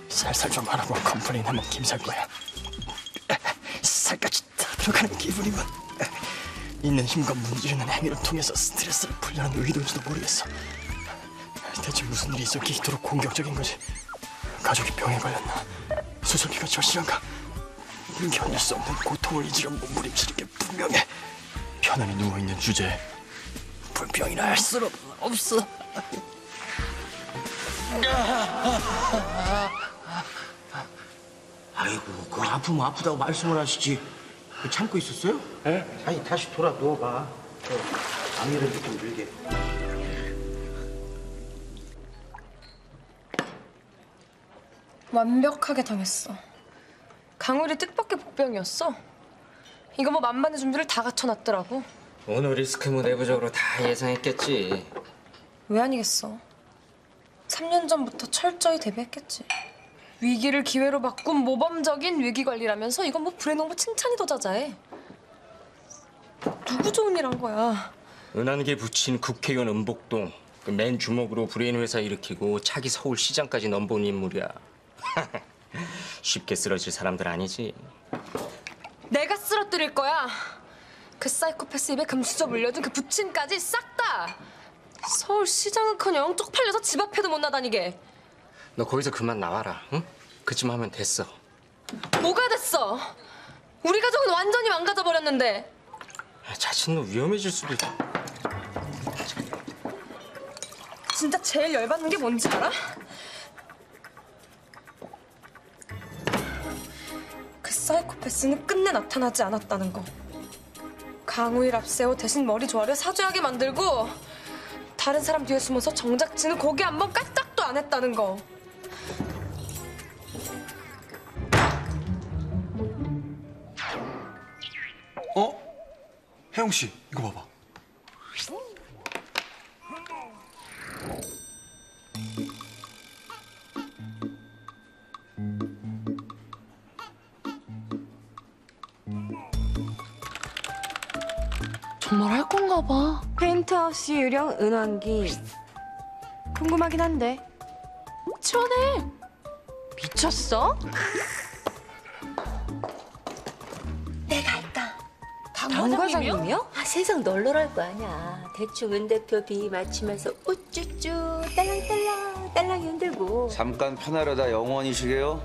살살 좀 하라고 컴플레인하면 김살 거야. 살까지 다 들어가는 기분이군. 있는 힘과 문지르는 행위를 통해서 스트레스를 풀려는 의도인지도 모르겠어. 대체 무슨 일이 있었기에 이토록 공격적인 거지? 가족이 병에 걸렸나? 수술비가 절실한가? 견딜 수 없는 고통을 잊으려 몸부림치는 게 분명해. 편안히 누워있는 주제에 불평이나 할 수는 없어. 아이고, 그 아프면 아프다고 말씀을 하시지. 그 참고 있었어요? 예? 아니, 다시 돌아 누워봐. 암이라도 좀 들게. 완벽하게 당했어. 강울이 뜻밖의 복병이었어. 이거 뭐 만반의 준비를 다 갖춰놨더라고. 오늘 리스크는 내부적으로 다 예상했겠지. 왜 아니겠어. 3년 전부터 철저히 대비했겠지. 위기를 기회로 바꾼 모범적인 위기 관리라면서 이건 뭐 불의 농부 칭찬이 더 자자해. 누구 좋은 일 한 거야? 은한계 부친 국회의원 은복동 그 맨 주먹으로 브레인 회사 일으키고 차기 서울시장까지 넘본 인물이야. 쉽게 쓰러질 사람들 아니지. 내가 쓰러뜨릴 거야. 그 사이코패스 입에 금수저 물려준 그 부친까지 싹 다. 서울시장은커녕 쪽팔려서 집 앞에도 못 나다니게. 너 거기서 그만 나와라. 응? 그쯤 하면 됐어. 뭐가 됐어? 우리 가족은 완전히 망가져 버렸는데. 자칫 너 위험해질 수도 있어. 진짜 제일 열받는 게 뭔지 알아? 그 사이코패스는 끝내 나타나지 않았다는 거. 강우일 앞세워 대신 머리 조아려 사죄하게 만들고 다른 사람 뒤에 숨어서 정작지는 고개 한 번 까딱도 안 했다는 거. 혜영 씨, 이거 봐봐. 정말 할 건가 봐. 펜트하우스 유령 은환기. 궁금하긴 한데. 시원해. 미쳤어? 내가 할까? 당 과장님이요? 아, 세상 널널할 거 아니야. 대충 은 대표 비 맞추면서 우쭈쭈 딸랑딸랑 딸랑 흔들고. 잠깐 편하려다 영원히 쉬게요.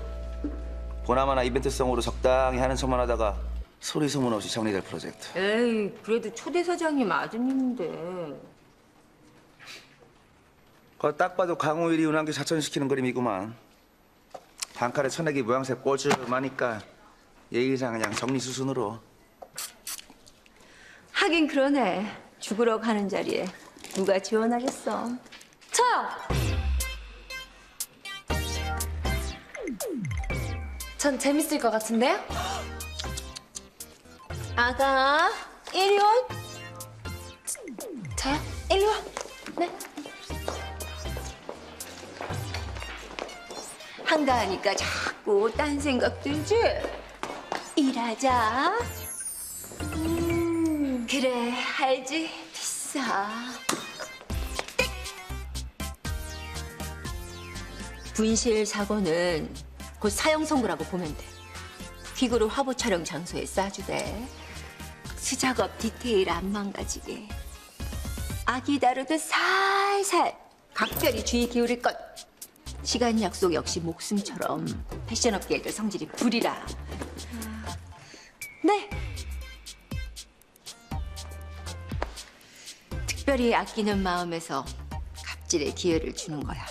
보나마나 이벤트성으로 적당히 하는 척만 하다가 소리 소문 없이 정리될 프로젝트. 에이, 그래도 초대 사장님 아드님인데. 그거 딱 봐도 강우일이 운항기 자천시키는 그림이구만. 단칼에 천내기 모양새 꼴쯤하니까 예의상 그냥 정리 수순으로. 하긴 그러네. 죽으러 가는 자리에 누가 지원하겠어. 저요! 전 재밌을 것 같은데요? 아가, 이리 와. 저요? 이리 와. 네. 한가하니까 자꾸 딴 생각 들지? 일하자. 그래, 알지? 비싸. 분실 사고는 곧 사형 선고라고 보면 돼. 퀵으로 화보 촬영 장소에 싸주대. 수작업 디테일 안 망가지게. 아기 다루듯 살살 각별히 주의 기울일 것. 시간 약속 역시 목숨처럼 패션업계에도 성질이 불이라. 네. 특별히 아끼는 마음에서 갑질의 기회를 주는 거야.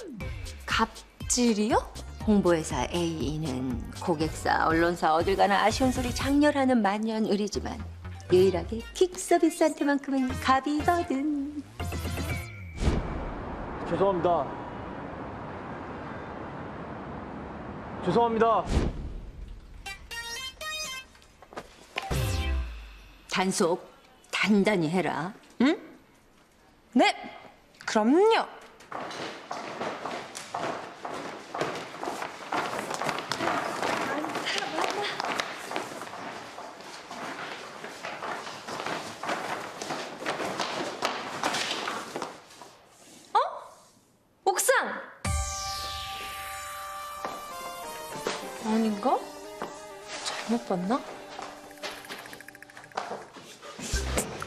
갑질이요? 홍보회사 A는 고객사, 언론사 어딜 가나 아쉬운 소리 장렬하는 만년의리지만 유일하게 퀵 서비스한테만큼은 갑이거든. 죄송합니다. 죄송합니다. 단속 단단히 해라. 응? 네, 그럼요. 옥상! 아닌가? 잘못 봤나?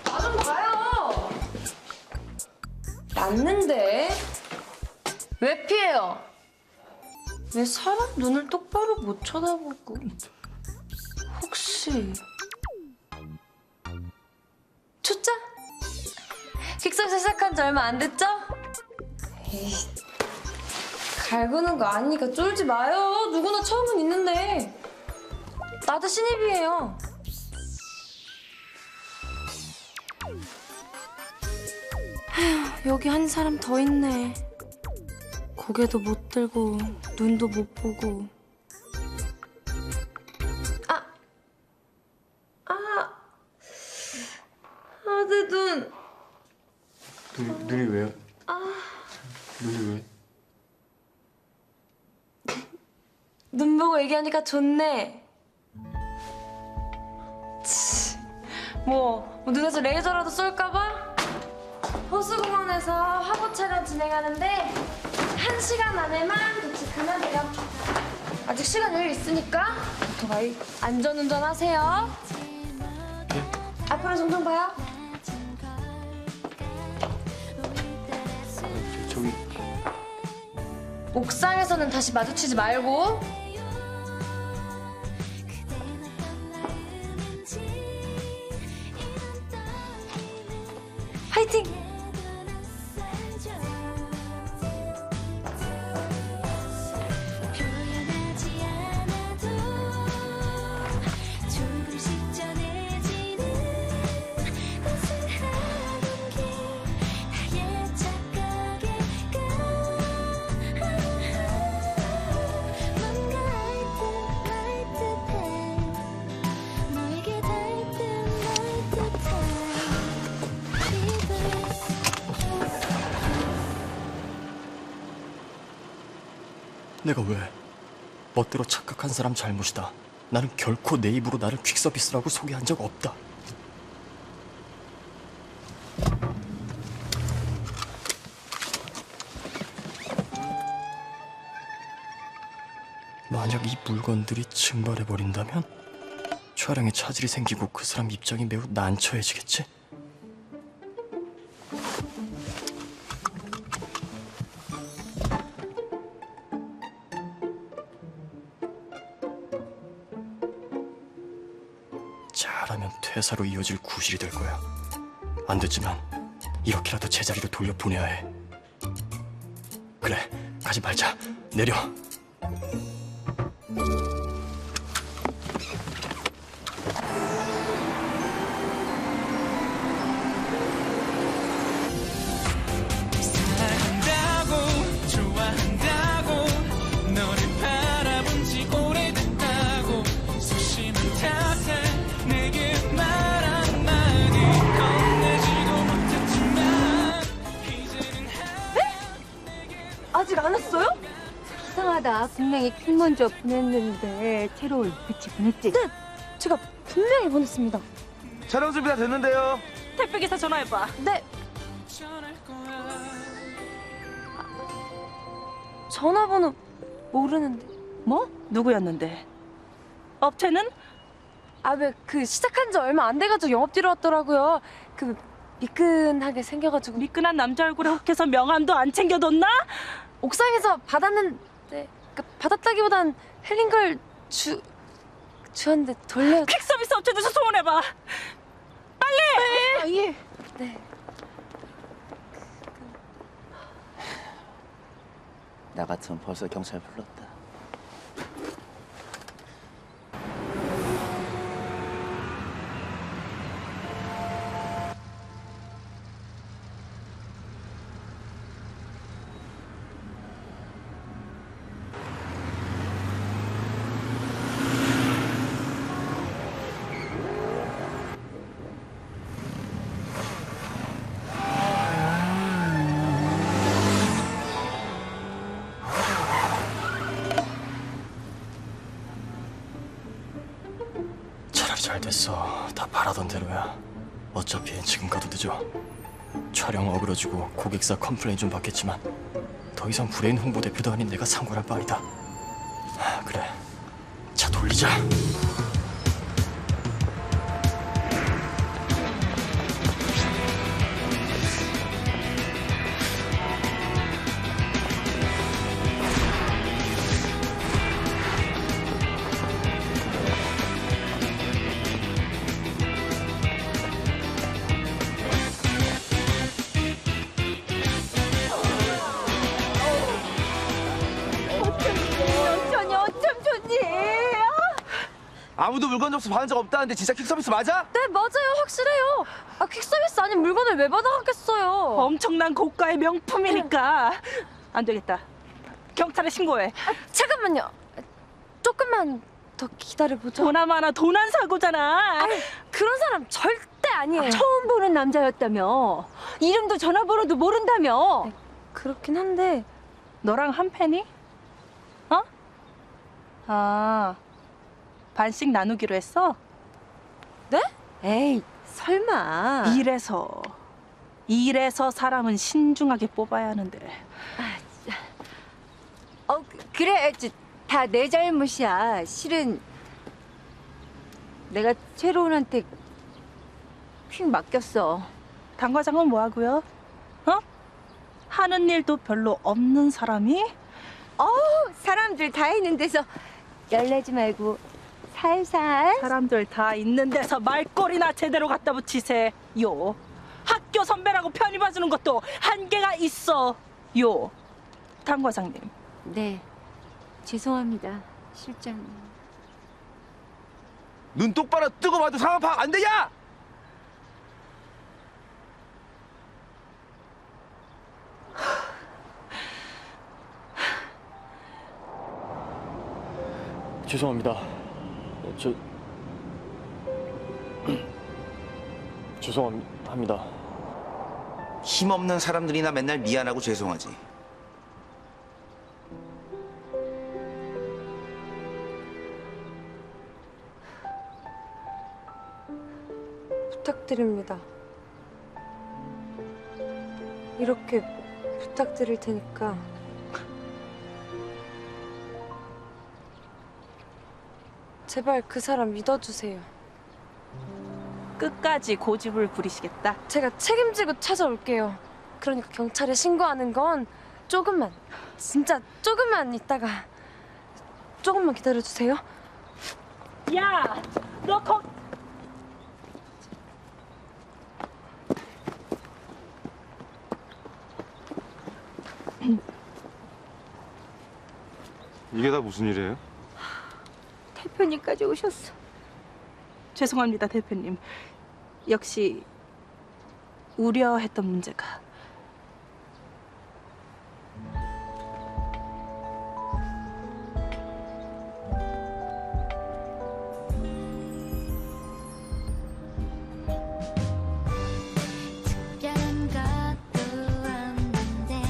나 좀 봐요! 났는데? 왜 피해요? 왜 사람 눈을 똑바로 못 쳐다보고? 혹시 초짜? 킥서비스 시작한 지 얼마 안 됐죠? 에이, 갈구는 거 아니니까 쫄지 마요. 누구나 처음은 있는데. 나도 신입이에요. 여기 한 사람 더 있네. 고개도 못 들고 눈도 못 보고. 내 눈. 눈이 왜요? 눈이 왜? 눈 보고 얘기하니까 좋네. 치, 뭐 눈에서 레이저라도 쏠까봐? 호수공원에서 화보 촬영 진행하는데 1시간 안에만 도착하면 돼요. 아직 시간 여유 있으니까 오토바이 안전운전 하세요. 앞으로 종종 봐요. 저기 옥상에서는 다시 마주치지 말고. 화이팅! 내가 왜? 멋대로 착각한 사람 잘못이다. 나는 결코 내 입으로 나를 퀵서비스라고 소개한 적 없다. 만약 이 물건들이 증발해버린다면 촬영에 차질이 생기고 그 사람 입장이 매우 난처해지겠지? 잘하면 퇴사로 이어질 구실이 될 거야. 안 됐지만 이렇게라도 제자리로 돌려보내야 해. 그래, 가지 말자. 내려. 사랑한다고 좋아한다고 너를 바라본 지 오래됐다고 수심은 탓에 내게 말 한마디 건네지도 못했지만 이제는 아직 안 왔어요? 이상하다. 분명히 킬 먼저 보냈는데 채롤 그치 보냈지? 네, 제가 분명히 보냈습니다. 촬영 준비 다 됐는데요. 택배기사 전화해봐. 네. 전화번호 모르는데. 뭐? 누구였는데? 업체는? 아, 왜 그 시작한 지 얼마 안 돼가지고 영업 뒤로 왔더라고요. 그 미끈하게 생겨가지고. 미끈한 남자 얼굴에 혹해서 명함도 안 챙겨뒀나? 옥상에서 받았는데, 그러니까 받았다기보단 흘린 걸 주었는데 돌려. 퀵서비스 업체 주소 소문해봐. 빨리! 아, 예. 네. 나 같으면 벌써 경찰 불렀다. 차라리 잘 됐어. 다 바라던 대로야. 어차피 지금 가도 늦어. 촬영 어그러지고 고객사 컴플레인 좀 받겠지만 더 이상 브레인 홍보대표도 아닌 내가 상관할 바이다. 그래, 차 돌리자. 어쩜 좋니? 아무도 물건 접수 받은 적 없다는데 진짜 퀵서비스 맞아? 네, 맞아요. 확실해요. 아, 퀵서비스 아닌 물건을 왜 받아가겠어요. 엄청난 고가의 명품이니까. 안 되겠다. 경찰에 신고해. 잠깐만요. 조금만 더 기다려보죠. 보나마나 도난 사고잖아. 그런 사람 절대 아니에요. 처음 보는 남자였다며. 이름도 전화번호도 모른다며. 네, 그렇긴 한데. 너랑 한 팬이? 어? 아, 반씩 나누기로 했어? 네? 에이, 설마. 이래서 사람은 신중하게 뽑아야 하는데. 그래. 다 내 잘못이야. 실은 내가 최로운한테 퀵 맡겼어. 당 과장은 뭐 하고요? 하는 일도 별로 없는 사람이? 사람들 다 있는 데서 열내지 말고 살살. 사람들 다 있는 데서 말꼬리나 제대로 갖다 붙이세요. 학교 선배라고 편히 봐주는 것도 한계가 있어요. 당 과장님. 네. 죄송합니다, 실장님. 눈 똑바로 뜨고 봐도 상황 파악 안 되냐? 죄송합니다. 죄송합니다. 힘없는 사람들이나 맨날 미안하고 죄송하지. 부탁드립니다. 이렇게 부탁드릴 테니까 제발 그 사람 믿어주세요. 끝까지 고집을 부리시겠다. 제가 책임지고 찾아올게요. 그러니까 경찰에 신고하는 건 조금만, 진짜 조금만 있다가 조금만 기다려주세요. 야, 너 이게 다 무슨 일이에요? 대표님까지 오셨어. 죄송합니다, 대표님. 역시 우려했던 문제가. 특별한 것도 없는데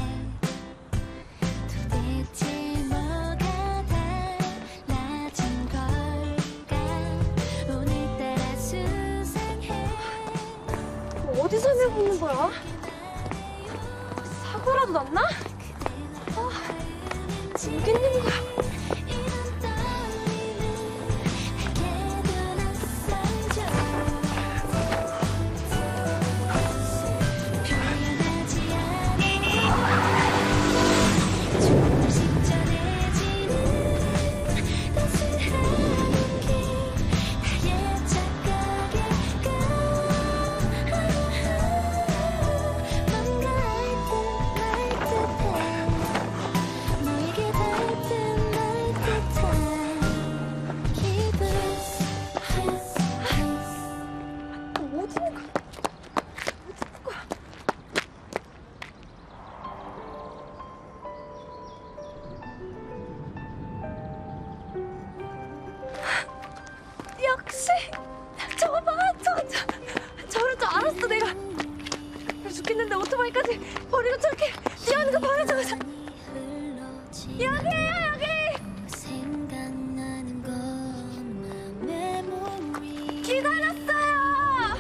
도대체 뭐가 달라진 걸까 오늘따라 수상해. 어디서 내보는 거야? 사고라도 났나? 징기님과 역시 저거 봐, 저럴 줄 알았어 내가. 죽겠는데 오토바이까지 버리고 저렇게 뛰어오는 거 봐라 저거. 여기에요 여기. 생각나는 것만 메모리 기다렸어요.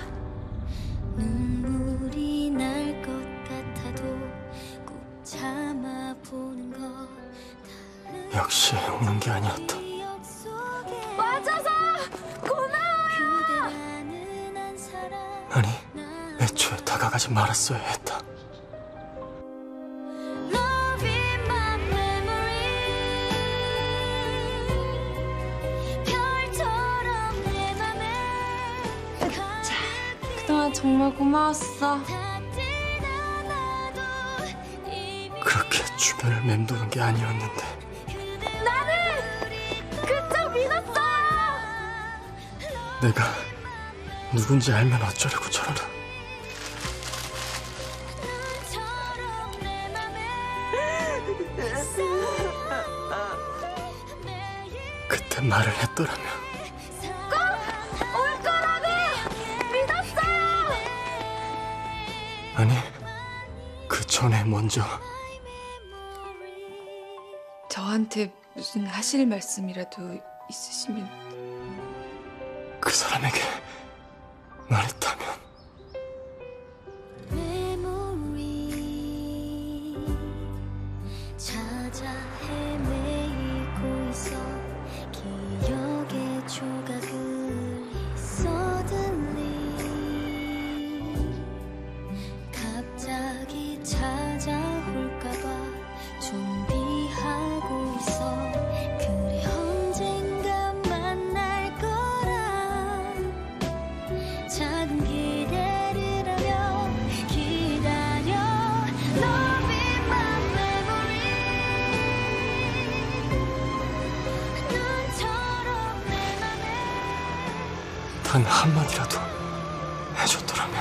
눈물이 날 것 같아도 꼭 참아보는 것 역시 오는 게 아니었다. 와줘서 고마워요. 아니, 애초에 다가가지 말았어야 했다. Love in my memory 별처럼 내 맘에 그동안 정말 고마웠어. 그렇게 주변을 맴도는 게 아니었는데. 나는 그쪽 믿었어. 내가 누군지 알면 어쩌려고 저러나. 그때 말을 했더라면. 꼭 올 거라고 믿었어요. 아니, 그 전에 먼저. 저한테 무슨 하실 말씀이라도 있으시면. 그 사람에게 말했다면 메모리 찾아 헤매고 있어 기억의 조각을 suddenly 갑자기 찾아올까봐 준비하고 있어 그래 언젠가 만날 거라 작은 기대를 하며 기다려 Love in my memory 눈처럼 내 맘에 단 한마디라도 해줬더라면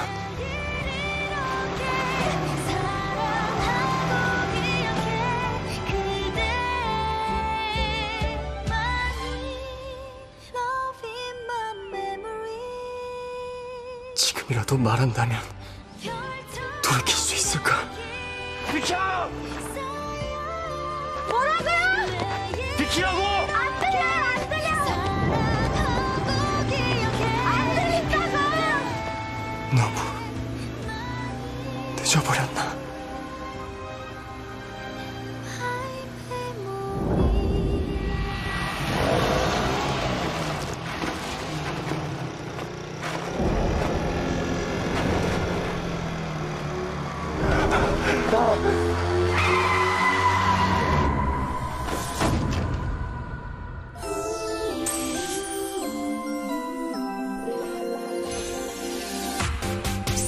사랑하고 기억해 그대만이 Love in my memory 지금이라도 말한다면 돌이킬 수 있을까? 비켜! 뭐라고요? 비키라고! 안 들려 안 들려 사랑하고 기억해 안 들린다고 너무 늦어버렸나?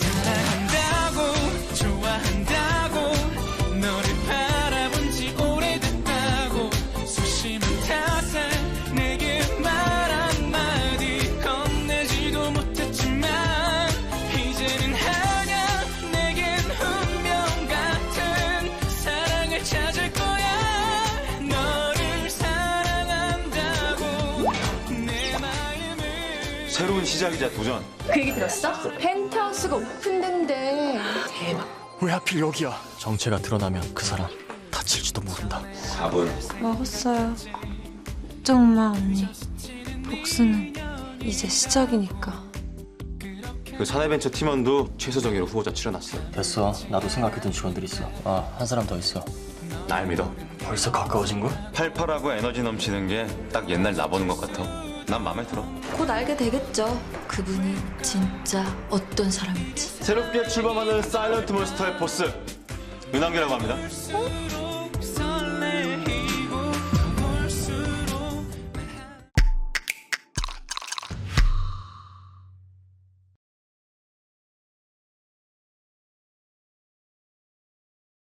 사랑한다고 좋아한다고 너를 바라본 지 오래됐다고 수심은 탓에 내게 말 한마디 건네지도 못했지만 이제는 하냐 내겐 운명 같은 사랑을 찾을 거야 너를 사랑한다고 내 마음을 새로운 시작이자 도전. 그 얘기 들었어? 펜트하우스가 오픈된대. 대박. 왜 하필 여기야? 정체가 드러나면 그 사람 다칠지도 모른다. 4분. 먹었어요. 걱정 마 언니. 복수는 이제 시작이니까. 그 사내벤처 팀원도 최소정예로 후보자 출연했어. 됐어. 나도 생각해둔 직원들 있어. 한 사람 더 있어. 날 믿어. 벌써 가까워진 거야? 팔팔하고 에너지 넘치는 게 딱 옛날 나 보는 것 같아. 난 마음에 들어. 곧 알게 되겠죠. 그분이 진짜 어떤 사람인지. 새롭게 출범하는 사일런트 몬스터의 보스 은한계라고 합니다. 어?